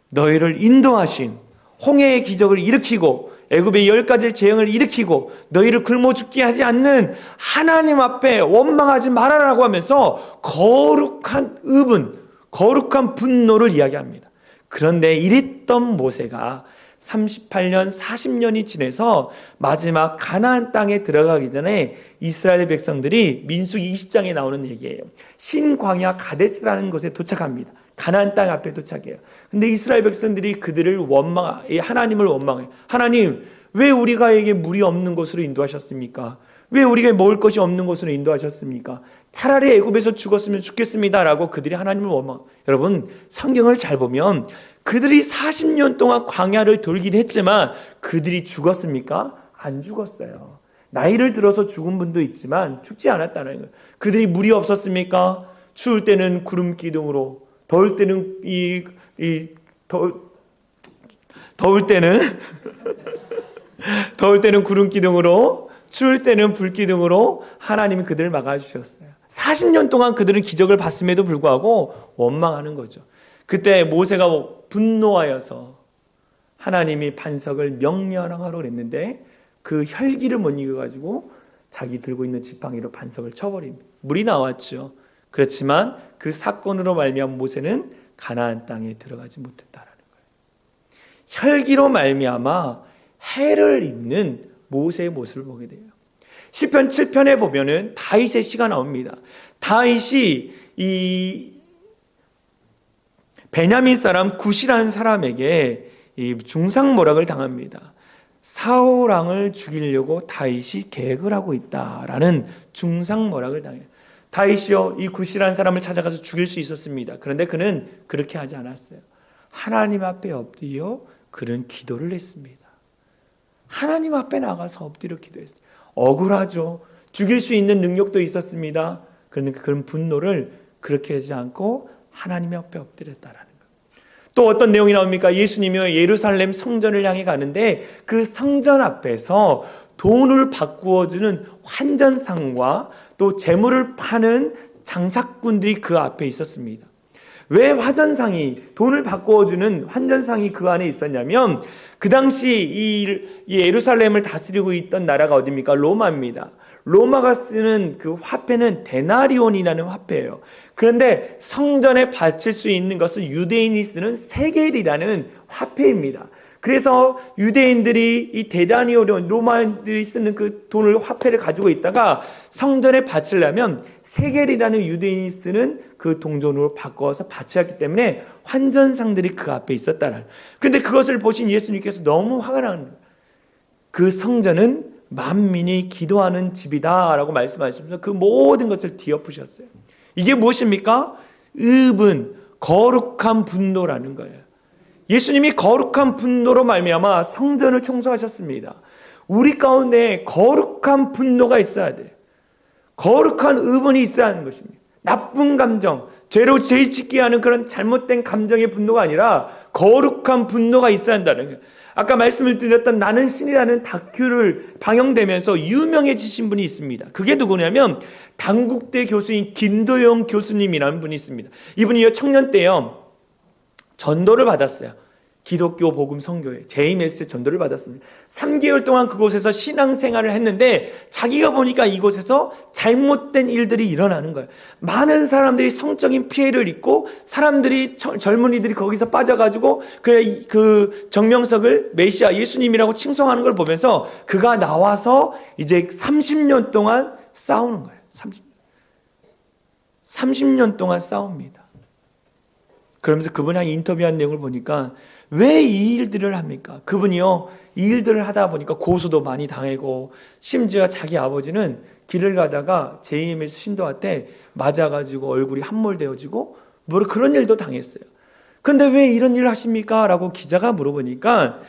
너희를 인도하신 홍해의 기적을 일으키고 애굽의 10가지 재앙을 일으키고 너희를 굶어 죽게 하지 않는 하나님 앞에 원망하지 말아라고 하면서 거룩한 의분, 거룩한 분노를 이야기합니다. 그런데 이랬던 모세가 38년, 40년이 지나서 마지막 가나안 땅에 들어가기 전에 이스라엘 백성들이 민수기 20장에 나오는 얘기예요. 신광야 가데스라는 곳에 도착합니다. 가나안 땅 앞에 도착해요. 근데 이스라엘 백성들이 그들을 하나님을 원망해요. 하나님, 왜 우리가에게 물이 없는 곳으로 인도하셨습니까? 왜 우리가 먹을 것이 없는 곳으로 인도하셨습니까? 차라리 애굽에서 죽었으면 좋겠습니다라고 그들이 하나님을 원망. 여러분, 성경을 잘 보면 그들이 40년 동안 광야를 돌긴 했지만 그들이 죽었습니까? 안 죽었어요. 나이를 들어서 죽은 분도 있지만 죽지 않았다는 거예요. 그들이 물이 없었습니까? 추울 때는 구름 기둥으로, 더울 때는 더울 때는 구름 기둥으로, 추울 때는 불 기둥으로 하나님이 그들을 막아주셨어요. 40년 동안 그들은 기적을 봤음에도 불구하고 원망하는 거죠. 그때 모세가 분노하여서 하나님이 반석을 명령하라고 그랬는데 그 혈기를 못 이겨가지고 자기 들고 있는 지팡이로 반석을 쳐버립니다. 물이 나왔죠. 그렇지만 그 사건으로 말미암아 모세는 가나안 땅에 들어가지 못했다라는 거예요. 혈기로 말미암아 해를 입는 모세의 모습을 보게 돼요. 시편 7편에 보면은 다윗의 시가 나옵니다. 다윗이 이 베냐민 사람 굿이라는 사람에게 이 중상모략을 당합니다. 사울 왕을 죽이려고 다윗이 계획을 하고 있다라는 중상모략을 당해요. 다윗이요, 이 굿이라는 사람을 찾아가서 죽일 수 있었습니다. 그런데 그는 그렇게 하지 않았어요. 하나님 앞에 엎드려 그는 기도를 했습니다. 하나님 앞에 나가서 엎드려 기도했어요. 억울하죠. 죽일 수 있는 능력도 있었습니다. 그런데 그런 분노를 그렇게 하지 않고 하나님 앞에 엎드렸다라는 거예요. 또 어떤 내용이 나옵니까? 예수님이 예루살렘 성전을 향해 가는데 그 성전 앞에서 돈을 바꾸어주는 환전상과 또 재물을 파는 장사꾼들이 그 앞에 있었습니다. 왜 돈을 바꾸어주는 환전상이 그 안에 있었냐면 그 당시 이 예루살렘을 다스리고 있던 나라가 어디입니까? 로마입니다. 로마가 쓰는 그 화폐는 데나리온이라는 화폐예요. 그런데 성전에 바칠 수 있는 것은 유대인이 쓰는 세겔이라는 화폐입니다. 그래서 유대인들이 이 데나리온, 로마인들이 쓰는 그 돈을 화폐를 가지고 있다가 성전에 바치려면 세겔이라는 유대인이 쓰는 그 동전으로 바꿔서 바쳐야 했기 때문에 환전상들이 그 앞에 있었다는. 근데 그것을 보신 예수님께서 너무 화가 나는 거예요. 그 성전은 만민이 기도하는 집이다라고 말씀하시면서 그 모든 것을 뒤엎으셨어요. 이게 무엇입니까? 의분, 거룩한 분노라는 거예요. 예수님이 거룩한 분노로 말미암아 성전을 청소하셨습니다. 우리 가운데 거룩한 분노가 있어야 돼요. 거룩한 의분이 있어야 하는 것입니다. 나쁜 감정, 죄로 죄 짓게 하는 그런 잘못된 감정의 분노가 아니라 거룩한 분노가 있어야 한다는 거예요. 아까 말씀을 드렸던 나는 신이라는 다큐를 방영되면서 유명해지신 분이 있습니다. 그게 누구냐면 단국대 교수인 김도영 교수님이라는 분이 있습니다. 이분이 청년 때요 전도를 받았어요. 기독교 복음 선교회 JMS 전도를 받았습니다. 3개월 동안 그곳에서 신앙생활을 했는데 자기가 보니까 이곳에서 잘못된 일들이 일어나는 거예요. 많은 사람들이 성적인 피해를 입고 사람들이 젊은이들이 거기서 빠져가지고 그 정명석을 메시아 예수님이라고 칭송하는 걸 보면서 그가 나와서 이제 30년 동안 싸우는 거예요. 30년 동안 싸웁니다. 그러면서 그분이 인터뷰한 내용을 보니까 왜 이 일들을 합니까? 그분이요, 이 일들을 하다 보니까 고소도 많이 당하고, 심지어 자기 아버지는 길을 가다가 제이엠에서 신도한테 맞아가지고 얼굴이 함몰되어지고 뭐 그런 일도 당했어요. 그런데 왜 이런 일을 하십니까? 라고 기자가 물어보니까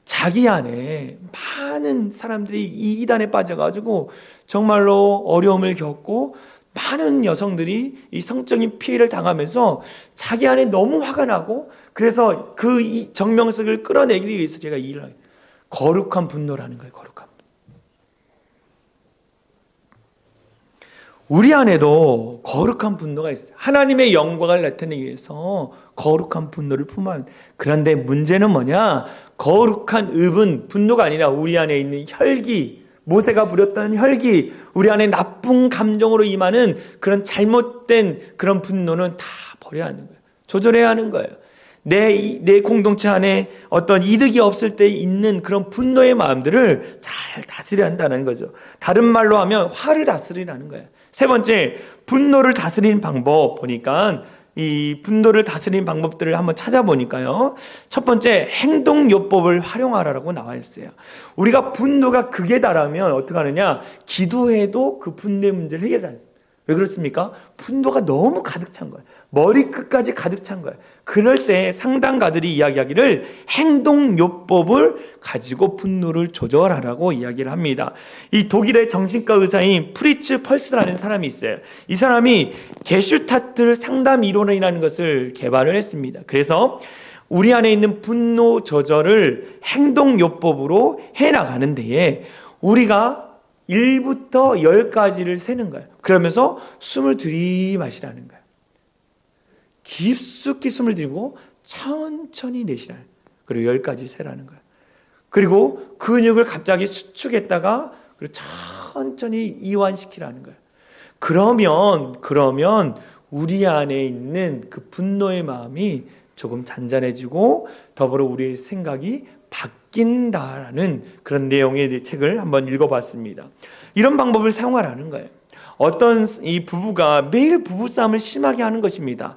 자기 안에 많은 사람들이 이 이단에 빠져가지고 정말로 어려움을 겪고 많은 여성들이 이 성적인 피해를 당하면서 자기 안에 너무 화가 나고, 그래서 그 정명석을 끌어내기 위해서 제가 이 일을 하게, 거룩한 분노라는 거예요. 거룩한 분노. 우리 안에도 거룩한 분노가 있어요. 하나님의 영광을 나타내기 위해서 거룩한 분노를 품어야 합니다. 그런데 문제는 뭐냐? 거룩한 읍은 분노가 아니라 우리 안에 있는 혈기, 모세가 부렸던 혈기, 우리 안에 나쁜 감정으로 임하는 그런 잘못된 그런 분노는 다 버려야 하는 거예요. 조절해야 하는 거예요. 내 공동체 안에 어떤 이득이 없을 때 있는 그런 분노의 마음들을 잘 다스려야 한다는 거죠. 다른 말로 하면 화를 다스리라는 거예요. 세 번째, 분노를 다스리는 방법 보니까, 이 분노를 다스리는 방법들을 한번 찾아보니까요, 첫 번째, 행동요법을 활용하라고 나와 있어요. 우리가 분노가 극에 달하면 어떻게 하느냐? 기도해도 그 분노의 문제를 해결하지 않습니다. 왜 그렇습니까? 분노가 너무 가득 찬 거예요. 머리끝까지 가득 찬 거예요. 그럴 때 상담가들이 이야기하기를 행동요법을 가지고 분노를 조절하라고 이야기를 합니다. 이 독일의 정신과 의사인 프리츠 펄스라는 사람이 있어요. 이 사람이 게슈타트 상담 이론이라는 것을 개발을 했습니다. 그래서 우리 안에 있는 분노 조절을 행동요법으로 해나가는 데에 우리가 1부터 10까지를 세는 거예요. 그러면서 숨을 들이마시라는 거예요. 깊숙이 숨을 들이고 천천히 내쉬라는 거예요. 그리고 10까지 세라는 거예요. 그리고 근육을 갑자기 수축했다가 그리고 천천히 이완시키라는 거예요. 그러면 우리 안에 있는 그 분노의 마음이 조금 잔잔해지고 더불어 우리의 생각이 바뀐다라는 그런 내용의 책을 한번 읽어봤습니다. 이런 방법을 사용하라는 거예요. 어떤 이 부부가 매일 부부싸움을 심하게 하는 것입니다.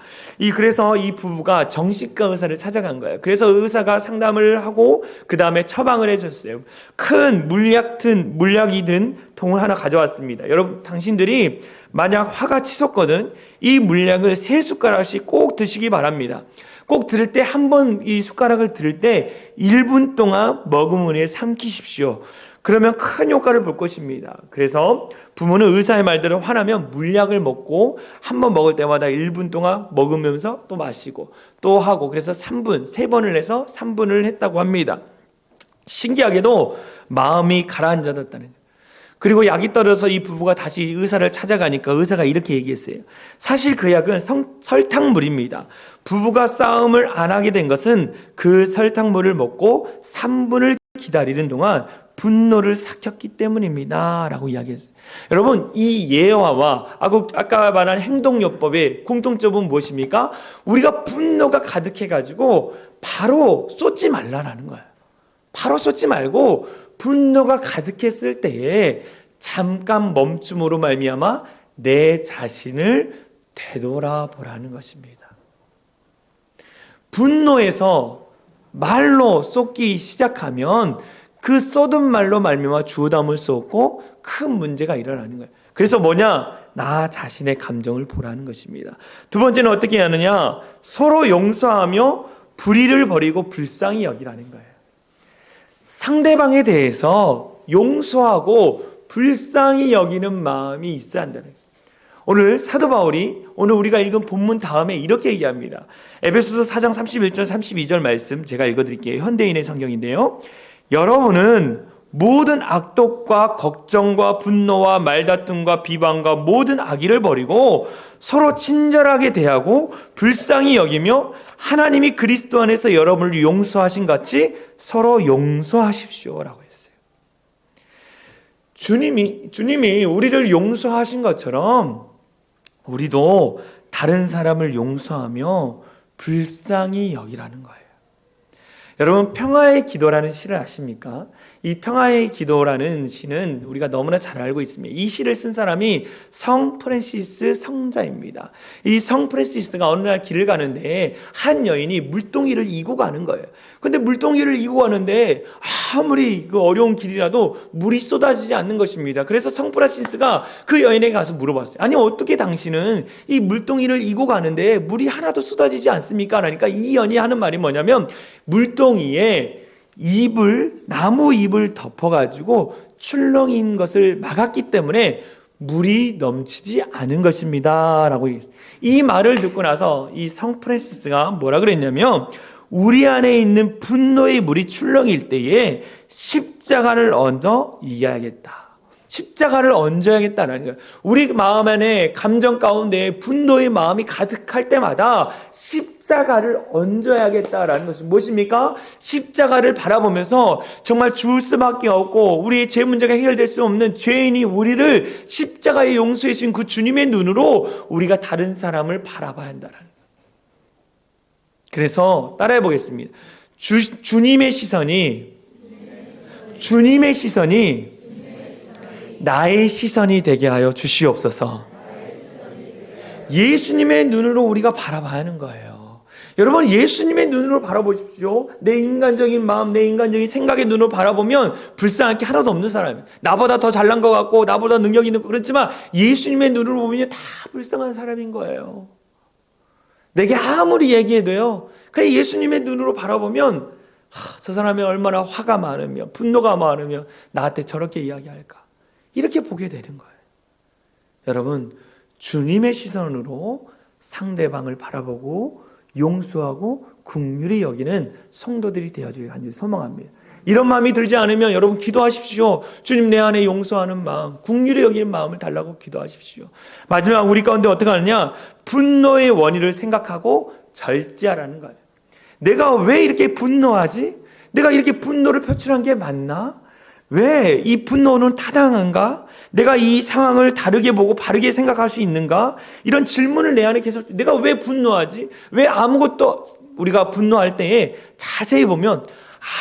그래서 이 부부가 정신과 의사를 찾아간 거예요. 그래서 의사가 상담을 하고 그 다음에 처방을 해줬어요. 큰 물약이 든 통을 하나 가져왔습니다. 여러분, 당신들이 만약 화가 치솟거든 이 물약을 3숟가락씩 꼭 드시기 바랍니다. 꼭 들을 때 한 번 이 숟가락을 들을 때 1분 동안 머금 후에 삼키십시오. 그러면 큰 효과를 볼 것입니다. 그래서 부모는 의사의 말대로 화나면 물약을 먹고 한 번 먹을 때마다 1분 동안 먹으면서 또 마시고 또 하고, 그래서 3번을 해서 3분을 했다고 합니다. 신기하게도 마음이 가라앉았다는 거예요. 그리고 약이 떨어져서 이 부부가 다시 의사를 찾아가니까 의사가 이렇게 얘기했어요. 사실 그 약은 설탕물입니다. 부부가 싸움을 안 하게 된 것은 그 설탕물을 먹고 3분을 기다리는 동안 분노를 삭혔기 때문입니다. 라고 이야기했어요. 여러분, 이 예화와 아까 말한 행동요법의 공통점은 무엇입니까? 우리가 분노가 가득해가지고 바로 쏟지 말라는 거예요. 바로 쏟지 말고 분노가 가득했을 때에 잠깐 멈춤으로 말미암아 내 자신을 되돌아보라는 것입니다. 분노에서 말로 쏟기 시작하면 그 쏟은 말로 말미암아 주워담을 수 없고 큰 문제가 일어나는 거예요. 그래서 나 자신의 감정을 보라는 것입니다. 두 번째는 어떻게 하느냐? 서로 용서하며 불의를 버리고 불쌍히 여기라는 거예요. 상대방에 대해서 용서하고 불쌍히 여기는 마음이 있어야 한다는 거예요. 오늘 사도 바울이 오늘 우리가 읽은 본문 다음에 이렇게 얘기합니다. 에베소서 4장 31절 32절 말씀 제가 읽어드릴게요. 현대인의 성경인데요. 여러분은 모든 악독과 걱정과 분노와 말다툼과 비방과 모든 악의를 버리고 서로 친절하게 대하고 불쌍히 여기며 하나님이 그리스도 안에서 여러분을 용서하신 같이 서로 용서하십시오라고 했어요. 주님이 우리를 용서하신 것처럼 우리도 다른 사람을 용서하며 불쌍히 여기라는 거예요. 여러분, 평화의 기도라는 시를 아십니까? 이 평화의 기도라는 시는 우리가 너무나 잘 알고 있습니다. 이 시를 쓴 사람이 성 프란시스 성자입니다. 이 성 프란시스가 어느 날 길을 가는데 한 여인이 물동이를 이고 가는 거예요. 근데 물동이를 이고 가는데 아무리 그 어려운 길이라도 물이 쏟아지지 않는 것입니다. 그래서 성 프란시스가 그 여인에게 가서 물어봤어요. 아니, 어떻게 당신은 이 물동이를 이고 가는데 물이 하나도 쏟아지지 않습니까? 그러니까 이 여인이 하는 말이 뭐냐면, 물동이에 나무 잎을 덮어가지고 출렁인 것을 막았기 때문에 물이 넘치지 않은 것입니다 라고 얘기했어요. 이 말을 듣고 나서 이 성 프란시스가 뭐라 그랬냐면, 우리 안에 있는 분노의 물이 출렁일 때에 십자가를 얹어 이겨야겠다. 십자가를 얹어야겠다는 거예요. 우리 마음 안에 감정 가운데 분노의 마음이 가득할 때마다 십자가를 얹어야겠다라는 것이 무엇입니까? 십자가를 바라보면서 정말 죽을 수밖에 없고 우리의 죄 문제가 해결될 수 없는 죄인이 우리를 십자가에 용서해 주신 그 주님의 눈으로 우리가 다른 사람을 바라봐야 한다는 거예요. 그래서 따라해 보겠습니다. 주님의 시선이 나의 시선이 되게 하여 주시옵소서. 예수님의 눈으로 우리가 바라봐야 하는 거예요. 여러분, 예수님의 눈으로 바라보십시오. 내 인간적인 마음, 내 인간적인 생각의 눈으로 바라보면 불쌍할 게 하나도 없는 사람이에요. 나보다 더 잘난 것 같고 나보다 능력이 있는 것, 그렇지만 예수님의 눈으로 보면 다 불쌍한 사람인 거예요. 내게 아무리 얘기해도요, 그냥 예수님의 눈으로 바라보면 저 사람이 얼마나 화가 많으면, 분노가 많으면 나한테 저렇게 이야기할까, 이렇게 보게 되는 거예요. 여러분, 주님의 시선으로 상대방을 바라보고 용서하고 긍휼히 여기는 성도들이 되어지길 간절히 소망합니다. 이런 마음이 들지 않으면 여러분 기도하십시오. 주님, 내 안에 용서하는 마음, 긍휼히 여기는 마음을 달라고 기도하십시오. 마지막 우리 가운데 어떻게 하느냐? 분노의 원인을 생각하고 절제하라는 거예요. 내가 왜 이렇게 분노하지? 내가 이렇게 분노를 표출한 게 맞나? 왜 이 분노는 타당한가? 내가 이 상황을 다르게 보고 바르게 생각할 수 있는가? 이런 질문을 내 안에 계속, 내가 왜 분노하지? 왜 아무것도, 우리가 분노할 때에 자세히 보면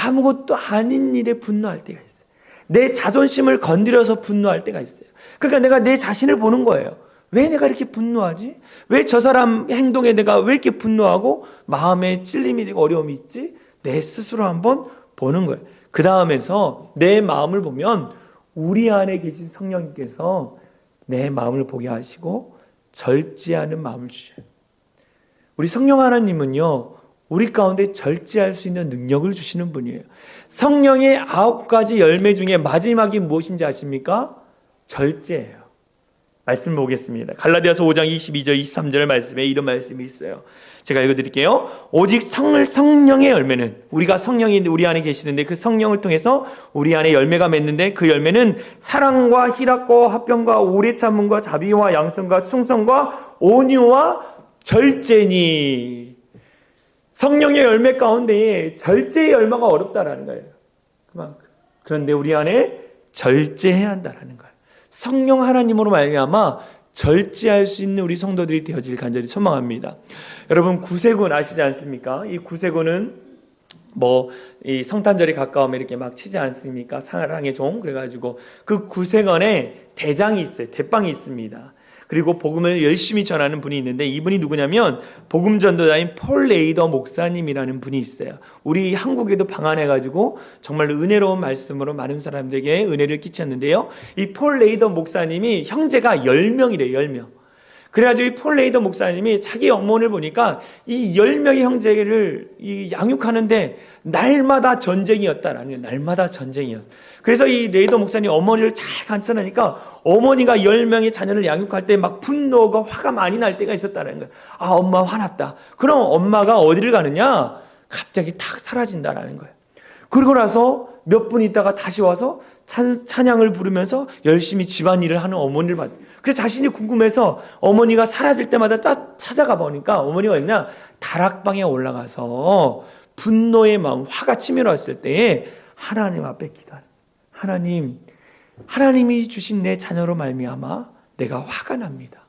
아무것도 아닌 일에 분노할 때가 있어요. 내 자존심을 건드려서 분노할 때가 있어요. 그러니까 내가 내 자신을 보는 거예요. 왜 내가 이렇게 분노하지? 왜 저 사람 행동에 내가 왜 이렇게 분노하고 마음에 찔림이 되고 어려움이 있지? 내 스스로 한번 보는 거예요. 그 다음에서 내 마음을 보면 우리 안에 계신 성령님께서 내 마음을 보게 하시고 절제하는 마음을 주셔요. 우리 성령 하나님은요, 우리 가운데 절제할 수 있는 능력을 주시는 분이에요. 성령의 9가지 열매 중에 마지막이 무엇인지 아십니까? 절제예요. 말씀 보겠습니다. 갈라디아서 5장 22절 23절 말씀에 이런 말씀이 있어요. 제가 읽어드릴게요. 오직 성령의 열매는, 우리가 성령이 우리 안에 계시는데 그 성령을 통해서 우리 안에 열매가 맺는데, 그 열매는 사랑과 희락과 화평과 오래 참음과 자비와 양성과 충성과 온유와 절제니. 성령의 열매 가운데 절제의 열매가 어렵다라는 거예요. 그만큼. 그런데 우리 안에 절제해야 한다라는 거예요. 성령 하나님으로 말미암아 절제할 수 있는 우리 성도들이 되어질 간절히 소망합니다. 여러분, 구세군 아시지 않습니까? 이 구세군은 이 성탄절이 가까우면 이렇게 막 치지 않습니까? 사랑의 종. 그래가지고 그 구세군에 대장이 있어요. 대빵이 있습니다. 그리고 복음을 열심히 전하는 분이 있는데, 이분이 누구냐면 복음 전도자인 폴 레이더 목사님이라는 분이 있어요. 우리 한국에도 방한해가지고 정말 은혜로운 말씀으로 많은 사람들에게 은혜를 끼쳤는데요. 이 폴 레이더 목사님이 형제가 10명이래요. 10명. 그래가지고 이 폴 레이더 목사님이 자기 어머니를 보니까 이 10명의 형제를 양육하는데 날마다 전쟁이었다라는 거예요. 날마다 전쟁이었어요. 그래서 이 레이더 목사님 어머니를 잘 관찰하니까 어머니가 10명의 자녀를 양육할 때 막 분노가, 화가 많이 날 때가 있었다는 거예요. 아, 엄마 화났다. 그럼 엄마가 어디를 가느냐? 갑자기 탁 사라진다라는 거예요. 그러고 나서 몇 분 있다가 다시 와서 찬양을 부르면서 열심히 집안일을 하는 어머니를 봤어요. 그래서 자신이 궁금해서 어머니가 사라질 때마다 찾아가 보니까 어머니가 있냐? 다락방에 올라가서 분노의 마음, 화가 치밀었을 때에 하나님 앞에 기도하는, 하나님이 주신 내 자녀로 말미암아 내가 화가 납니다.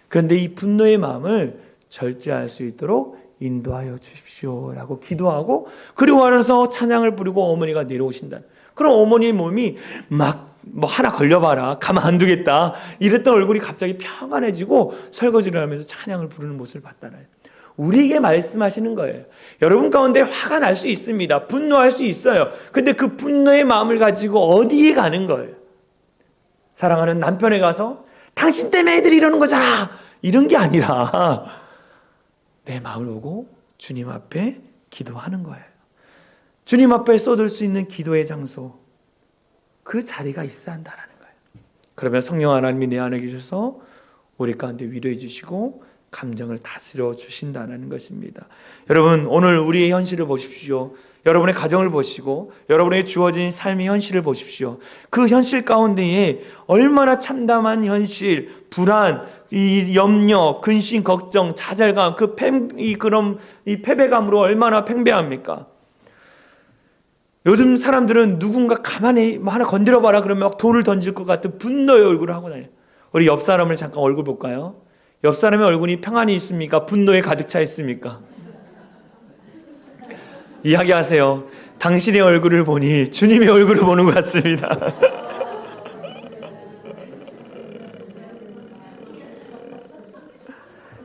그런데 이 분노의 마음을 절제할 수 있도록 인도하여 주십시오라고 기도하고 그리고 와서 찬양을 부르고 어머니가 내려오신다. 그럼 어머니의 몸이 막 뭐 하나 걸려봐라 가만 안 두겠다 이랬던 얼굴이 갑자기 평안해지고 설거지를 하면서 찬양을 부르는 모습을 봤다나요. 우리에게 말씀하시는 거예요. 여러분 가운데 화가 날 수 있습니다. 분노할 수 있어요. 근데 그 분노의 마음을 가지고 어디에 가는 거예요? 사랑하는 남편에 가서 당신 때문에 애들이 이러는 거잖아 이런 게 아니라 내 마음을 보고 주님 앞에 기도하는 거예요. 주님 앞에 쏟을 수 있는 기도의 장소, 그 자리가 있어야 한다는 거예요. 그러면 성령 하나님이 내 안에 계셔서 우리 가운데 위로해 주시고 감정을 다스려 주신다는 것입니다. 여러분 오늘 우리의 현실을 보십시오. 여러분의 가정을 보시고 여러분의 주어진 삶의 현실을 보십시오. 그 현실 가운데에 얼마나 참담한 현실, 불안, 이 염려, 근심, 걱정, 좌절감, 이 패배감으로 얼마나 팽배합니까? 요즘 사람들은 누군가 가만히 뭐 하나 건드려봐라 그러면 막 돌을 던질 것 같은 분노의 얼굴을 하고 다녀요. 우리 옆 사람을 잠깐 얼굴 볼까요? 옆 사람의 얼굴이 평안히 있습니까? 분노에 가득 차 있습니까? 이야기하세요. 당신의 얼굴을 보니 주님의 얼굴을 보는 것 같습니다.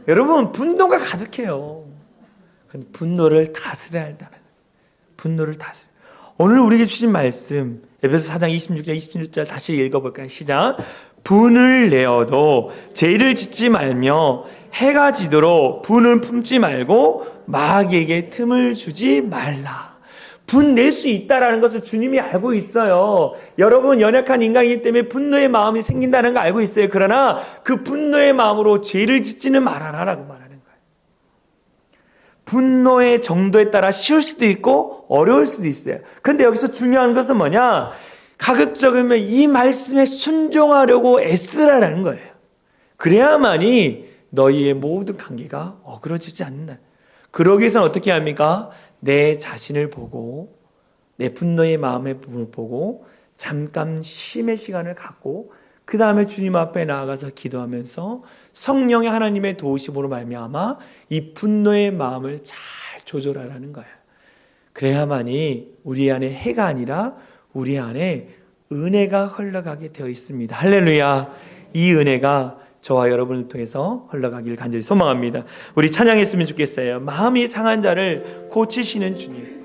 여러분 분노가 가득해요. 분노를 다스려야 한다는 거예요. 분노를 다스려. 오늘 우리에게 주신 말씀 에베소 4장 26절 27절 다시 읽어볼까요? 시작. 분을 내어도 죄를 짓지 말며 해가 지도록 분을 품지 말고 마귀에게 틈을 주지 말라. 분 낼 수 있다라는 것을 주님이 알고 있어요. 여러분 연약한 인간이기 때문에 분노의 마음이 생긴다는 거 알고 있어요. 그러나 그 분노의 마음으로 죄를 짓지는 말아라라고 말하는 거예요. 분노의 정도에 따라 쉬울 수도 있고 어려울 수도 있어요. 그런데 여기서 중요한 것은 뭐냐? 가급적이면 이 말씀에 순종하려고 애쓰라라는 거예요. 그래야만이 너희의 모든 관계가 어그러지지 않는다. 그러기 위해서는 어떻게 합니까? 내 자신을 보고 내 분노의 마음을 보고 잠깐 쉼의 시간을 갖고 그 다음에 주님 앞에 나아가서 기도하면서 성령의 하나님의 도우심으로 말미암아 이 분노의 마음을 잘 조절하라는 거예요. 그래야만이 우리 안에 해가 아니라 우리 안에 은혜가 흘러가게 되어 있습니다. 할렐루야. 이 은혜가 저와 여러분을 통해서 흘러가기를 간절히 소망합니다. 우리 찬양했으면 좋겠어요. 마음이 상한 자를 고치시는 주님.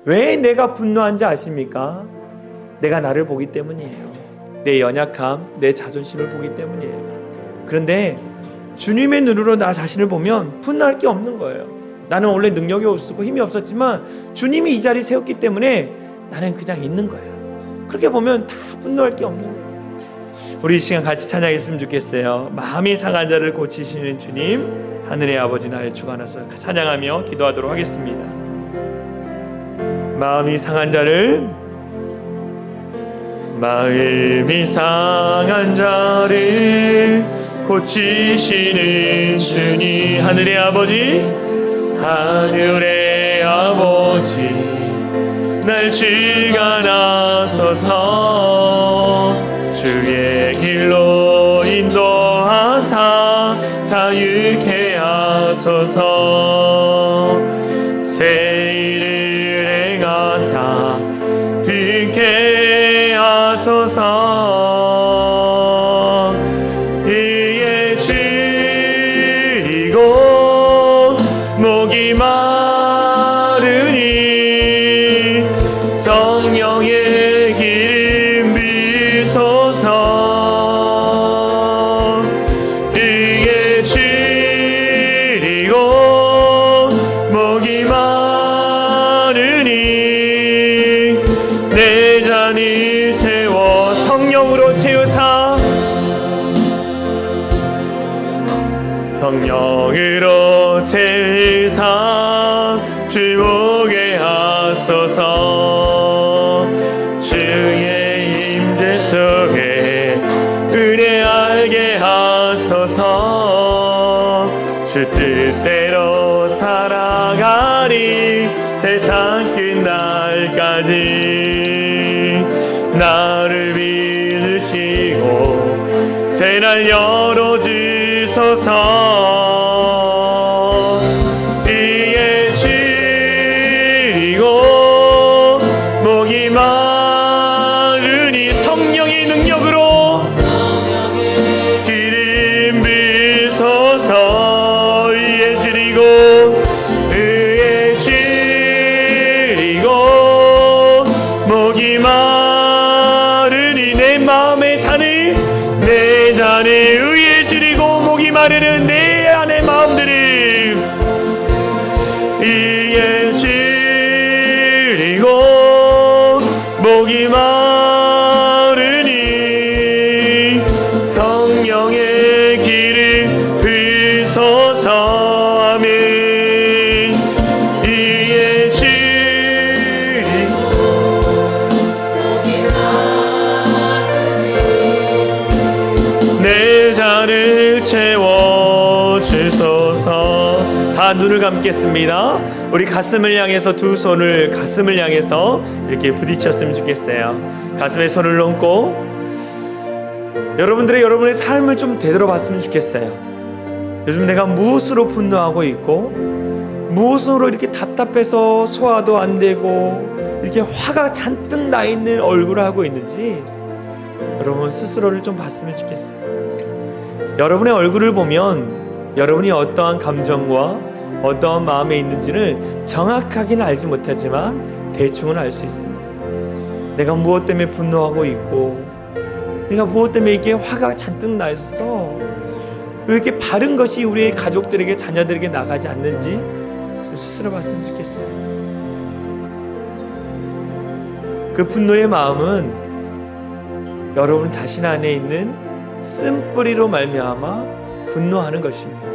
왜 내가 분노한지 아십니까? 내가 나를 보기 때문이에요. 내 연약함, 내 자존심을 보기 때문이에요. 그런데 주님의 눈으로 나 자신을 보면 분노할 게 없는 거예요. 나는 원래 능력이 없었고 힘이 없었지만 주님이 이 자리에 세웠기 때문에 나는 그냥 있는 거예요. 그렇게 보면 다 분노할 게 없는 거예요. 우리 이 시간 같이 찬양했으면 좋겠어요. 마음이 상한 자를 고치시는 주님, 하늘의 아버지 날 주관하서 찬양하며 기도하도록 하겠습니다. 마음이 상한 자를 고치시는 주님, 하늘의 아버지 날 주관하소서. 주의 길로 인도하사 자유케 하소서. 새 일을 행하사 빛게 하소서. 이에 줄이고 목이 마르니 성령의 기름 비소서. 이에 줄이고 목이 마르니 내 잔이 세워 성령으로 채우사. 성령으로 채우사 주목에 하소서. 주의 임재 속에 은혜 알게 하소서. 주 뜻대로 살아가리 세상 끝날까지. 나를 믿으시고 새날 열어주소서. 이에 주소서. 의에 시리고 의에 시리고 목이 마르니 내 마음의 잔을 내 잔에 의에 시리고 목이 마르는 내 안의 마음들을 의에 시리고 목이 마르니 성령의 길을 비소서. 아멘. 의에 시리고 내 잔을 채워주소서. 다 눈을 감겠습니다. 우리 가슴을 향해서 두 손을 가슴을 향해서 이렇게 부딪혔으면 좋겠어요. 가슴에 손을 얹고 여러분의 삶을 좀 되돌아봤으면 좋겠어요. 요즘 내가 무엇으로 분노하고 있고 무엇으로 이렇게 답답해서 소화도 안 되고 이렇게 화가 잔뜩 나 있는 얼굴을 하고 있는지 여러분 스스로를 좀 봤으면 좋겠어요. 여러분의 얼굴을 보면 여러분이 어떠한 감정과 어떠한 마음에 있는지를 정확하게는 알지 못하지만 대충은 알 수 있습니다. 내가 무엇 때문에 분노하고 있고 내가 무엇 때문에 이렇게 화가 잔뜩 나 있어서 왜 이렇게 바른 것이 우리의 가족들에게 자녀들에게 나가지 않는지 좀 스스로 봤으면 좋겠어요. 그 분노의 마음은 여러분 자신 안에 있는 쓴뿌리로 말미암아 분노하는 것입니다.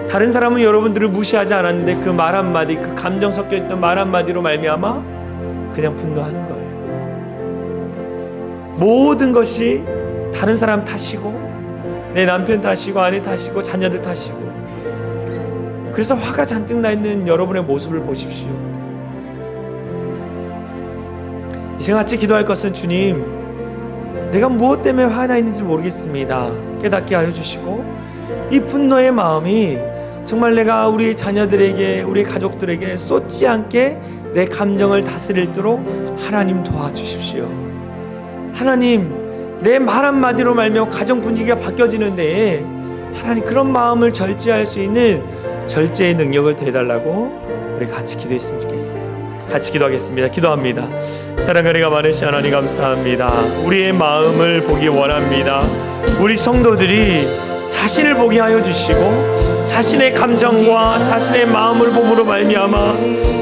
다른 사람은 여러분들을 무시하지 않았는데 그 말 한마디, 그 감정 섞여있던 말 한마디로 말미암아 그냥 분노하는 거예요. 모든 것이 다른 사람 탓이고 내 남편 탓이고 아내 탓이고 자녀들 탓이고 그래서 화가 잔뜩 나 있는 여러분의 모습을 보십시오. 이 시간 같이 기도할 것은 주님, 내가 무엇 때문에 화나 있는지 모르겠습니다. 깨닫게 하여 주시고 이 분노의 마음이 정말 내가 우리 자녀들에게 우리 가족들에게 쏟지 않게 내 감정을 다스릴도록 하나님 도와주십시오. 하나님, 내 말 한마디로 말며 가정 분위기가 바뀌어지는데 하나님 그런 마음을 절제할 수 있는 절제의 능력을 대달라고 우리 같이 기도했으면 좋겠어요. 같이 기도하겠습니다. 기도합니다. 사랑과 은혜가 많으신 하나님 감사합니다. 우리의 마음을 보기 원합니다. 우리 성도들이 자신을 보게 하여 주시고 자신의 감정과 자신의 마음을 봄으로 말미암아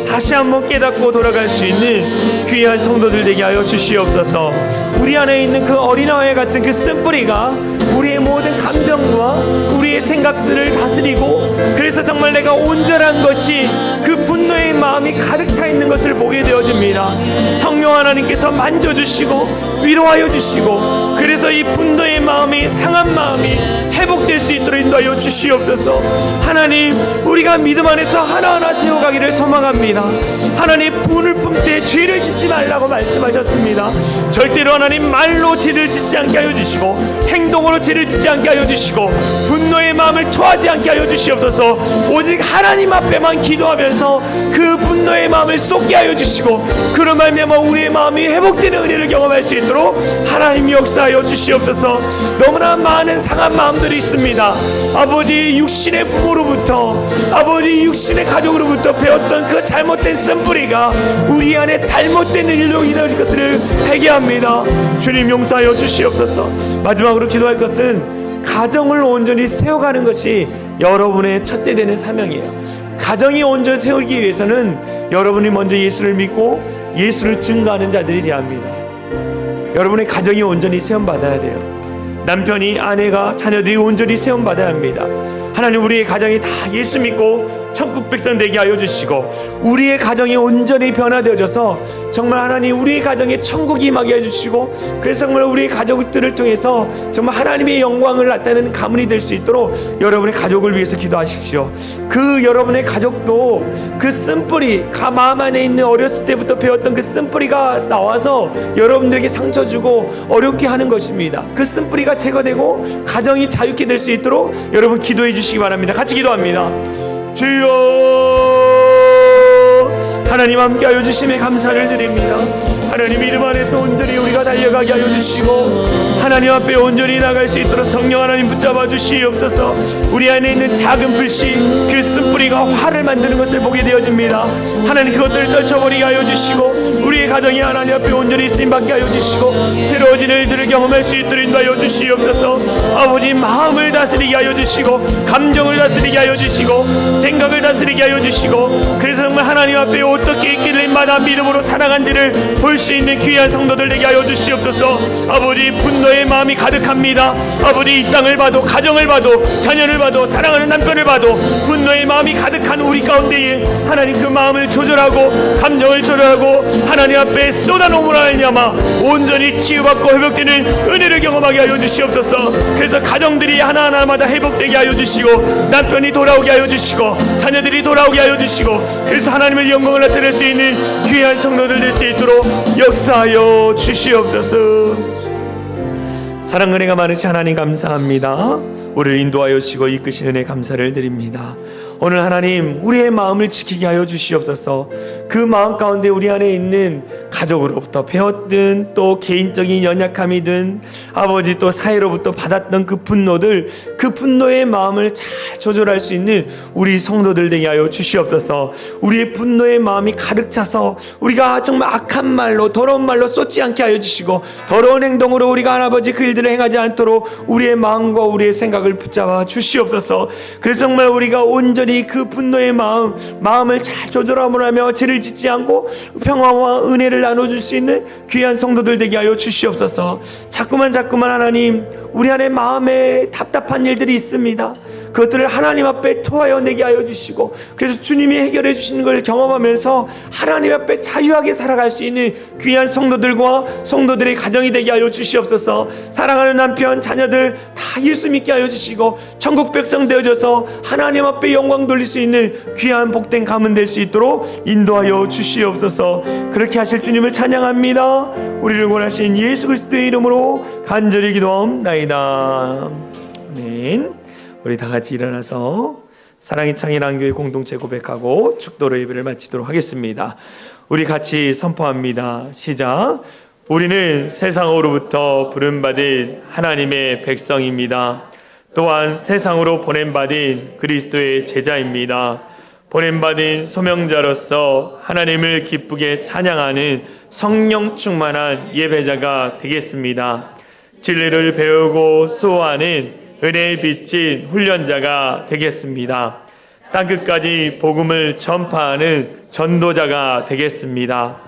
다시 한번 깨닫고 돌아갈 수 있는 귀한 성도들 되게 하여 주시옵소서. 우리 안에 있는 그 어린아이 같은 그 쓴뿌리가 우리의 모든 감정과 우리의 생각들을 다스리고 그래서 정말 내가 온전한 것이 그 분노의 마음이 가득 차 있는 것을 보게 되어집니다. 성령 하나님께서 만져주시고 위로하여 주시고 그래서 이 분노의 마음이 상한 마음이 회복될 수 있도록 인도하여 주시옵소서. 하나님, 우리가 믿음 안에서 하나하나 세워가기를 소망합니다. 하나님, 분을 품되 죄를 짓지 말라고 말씀하셨습니다. 절대로 하나님 말로 죄를 짓지 않게 하여 주시고 행동으로 죄를 짓지 않게 하여 주시고 분노의 마음을 토하지 않게 하여 주시옵소서. 오직 하나님 앞에만 기도하면서 그 분노의 마음을 쏟게 하여 주시고 그런 말미암아 우리의 마음이 회복되는 은혜를 경험할 수 있도록 하나님 역사하여 주시옵소서. 너무나 많은 상한 마음들이 있습니다. 아버지 육신의 부모로부터 아버지 육신의 가족으로부터 배웠던 그 잘못된 쓴뿌리가 우리 안에 잘못된 일로 이루어질 것을 회개합니다. 주님 용서하여 주시옵소서. 마지막으로 기도할 것은 가정을 온전히 세워가는 것이 여러분의 첫째 되는 사명이에요. 가정이 온전히 세우기 위해서는 여러분이 먼저 예수를 믿고 예수를 증거하는 자들이 되어야 합니다. 여러분의 가정이 온전히 세움받아야 돼요. 남편이, 아내가, 자녀들이 온전히 세움받아야 합니다. 하나님, 우리의 가정이 다 예수 믿고 천국 백성 되게 하여 주시고 우리의 가정이 온전히 변화되어져서 정말 하나님 우리의 가정에 천국이 임하게 해주시고 그래서 정말 우리의 가족들을 통해서 정말 하나님의 영광을 나타내는 가문이 될 수 있도록 여러분의 가족을 위해서 기도하십시오. 그 여러분의 가족도 그 쓴뿌리, 마음 안에 있는 어렸을 때부터 배웠던 그 쓴뿌리가 나와서 여러분들에게 상처 주고 어렵게 하는 것입니다. 그 쓴뿌리가 제거되고 가정이 자유케 될 수 있도록 여러분 기도해 주시기 바랍니다. 같이 기도합니다. 주여, 하나님 함께하여 주심에 감사를 드립니다. 하나님 이름 안에서 온전히 우리가 달려가게 하여 주시고 하나님 앞에 온전히 나갈 수 있도록 성령 하나님 붙잡아 주시옵소서. 우리 안에 있는 작은 불씨 그 쓴뿌리가 화를 만드는 것을 보게 되어집니다. 하나님 그것들을 떨쳐버리게 하여 주시고 우리의 가정이 하나님 앞에 온전히 쓰임받게 하여 주시고 새로워진 일들을 경험할 수 있도록 인도하여 주시옵소서. 아버지 마음을 다스리게 하여 주시고 감정을 다스리게 하여 주시고 생각을 다스리게 하여 주시고 그래서 정말 하나님 앞에 어떻게 있기를 마다 믿음으로 살아간지를 볼 수 있는 귀한 성도들 되게 하여 주시옵소서. 아버지 분노의 마음이 가득합니다. 아버지 이 땅을 봐도 가정을 봐도 자녀를 봐도 사랑하는 남편을 봐도 분노의 마음이 가득한 우리 가운데에 하나님 그 마음을 조절하고 감정을 조절하고 하나님 앞에 쏟아놓음으로 하느냐마 온전히 치유받고 회복되는 은혜를 경험하게 하여 주시옵소서. 그래서 가정들이 하나하나마다 회복되게 하여 주시고 남편이 돌아오게 하여 주시고 자녀들이 돌아오게 하여 주시고 그래서 하나님의 영광을 나타낼 수 있는 귀한 성도들 될 수 있도록 역사하여 주시옵소서. 사랑 은혜가 많으신 하나님 감사합니다. 우리를 인도하여 주시고 이끄시는 은혜 감사를 드립니다. 오늘 하나님 우리의 마음을 지키게 하여 주시옵소서. 그 마음 가운데 우리 안에 있는 가족으로부터 배웠든 또 개인적인 연약함이든 아버지 또 사회로부터 받았던 그 분노들 그 분노의 마음을 잘 조절할 수 있는 우리 성도들 되게 하여 주시옵소서. 우리의 분노의 마음이 가득 차서 우리가 정말 악한 말로 더러운 말로 쏟지 않게 하여 주시고 더러운 행동으로 우리가 아버지 그 일들을 행하지 않도록 우리의 마음과 우리의 생각을 붙잡아 주시옵소서. 그래서 정말 우리가 온전히 그 분노의 마음을 잘 조절함으로 하며 죄를 짓지 않고 평화와 은혜를 나눠줄 수 있는 귀한 성도들 되게 하여 주시옵소서. 자꾸만 하나님 우리 안에 마음에 답답한 일들이 있습니다. 그것들을 하나님 앞에 토하여 내게 하여 주시고 그래서 주님이 해결해 주시는 걸 경험하면서 하나님 앞에 자유하게 살아갈 수 있는 귀한 성도들과 성도들의 가정이 되게 하여 주시옵소서. 사랑하는 남편 자녀들 다 예수 믿게 하여 주시고 천국 백성 되어져서 하나님 앞에 영광 돌릴 수 있는 귀한 복된 가문 될 수 있도록 인도하여 주시옵소서. 그렇게 하실 주님을 찬양합니다. 우리를 원하신 예수 그리스도의 이름으로 간절히 기도합나이다. 아멘. 우리 다 같이 일어나서 사랑의 창일한교회 공동체 고백하고 축도로 예배를 마치도록 하겠습니다. 우리 같이 선포합니다. 시작. 우리는 세상으로부터 부름받은 하나님의 백성입니다. 또한 세상으로 보냄받은 그리스도의 제자입니다. 보냄받은 소명자로서 하나님을 기쁘게 찬양하는 성령 충만한 예배자가 되겠습니다. 진리를 배우고 수호하는 은혜에 비친 훈련자가 되겠습니다. 땅끝까지 복음을 전파하는 전도자가 되겠습니다.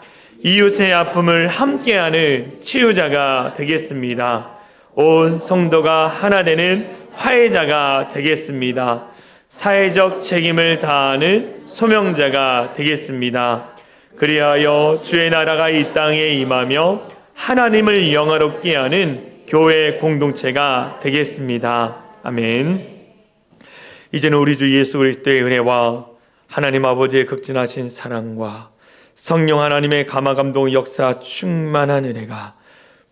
이웃의 아픔을 함께하는 치유자가 되겠습니다. 온 성도가 하나 되는 화해자가 되겠습니다. 사회적 책임을 다하는 소명자가 되겠습니다. 그리하여 주의 나라가 이 땅에 임하며 하나님을 영화롭게 하는 교회 공동체가 되겠습니다. 아멘. 이제는 우리 주 예수 그리스도의 은혜와 하나님 아버지의 극진하신 사랑과 성령 하나님의 감화감동 역사 충만한 은혜가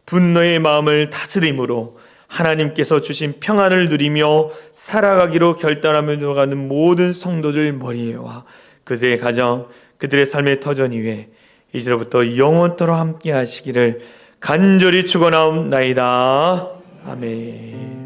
분노의 마음을 다스림으로 하나님께서 주신 평안을 누리며 살아가기로 결단하며 들어가는 모든 성도들 머리에와 그들의 가정, 그들의 삶의 터전 위에 이제로부터 영원토록 함께 하시기를 간절히 축원하옵나이다. 아멘.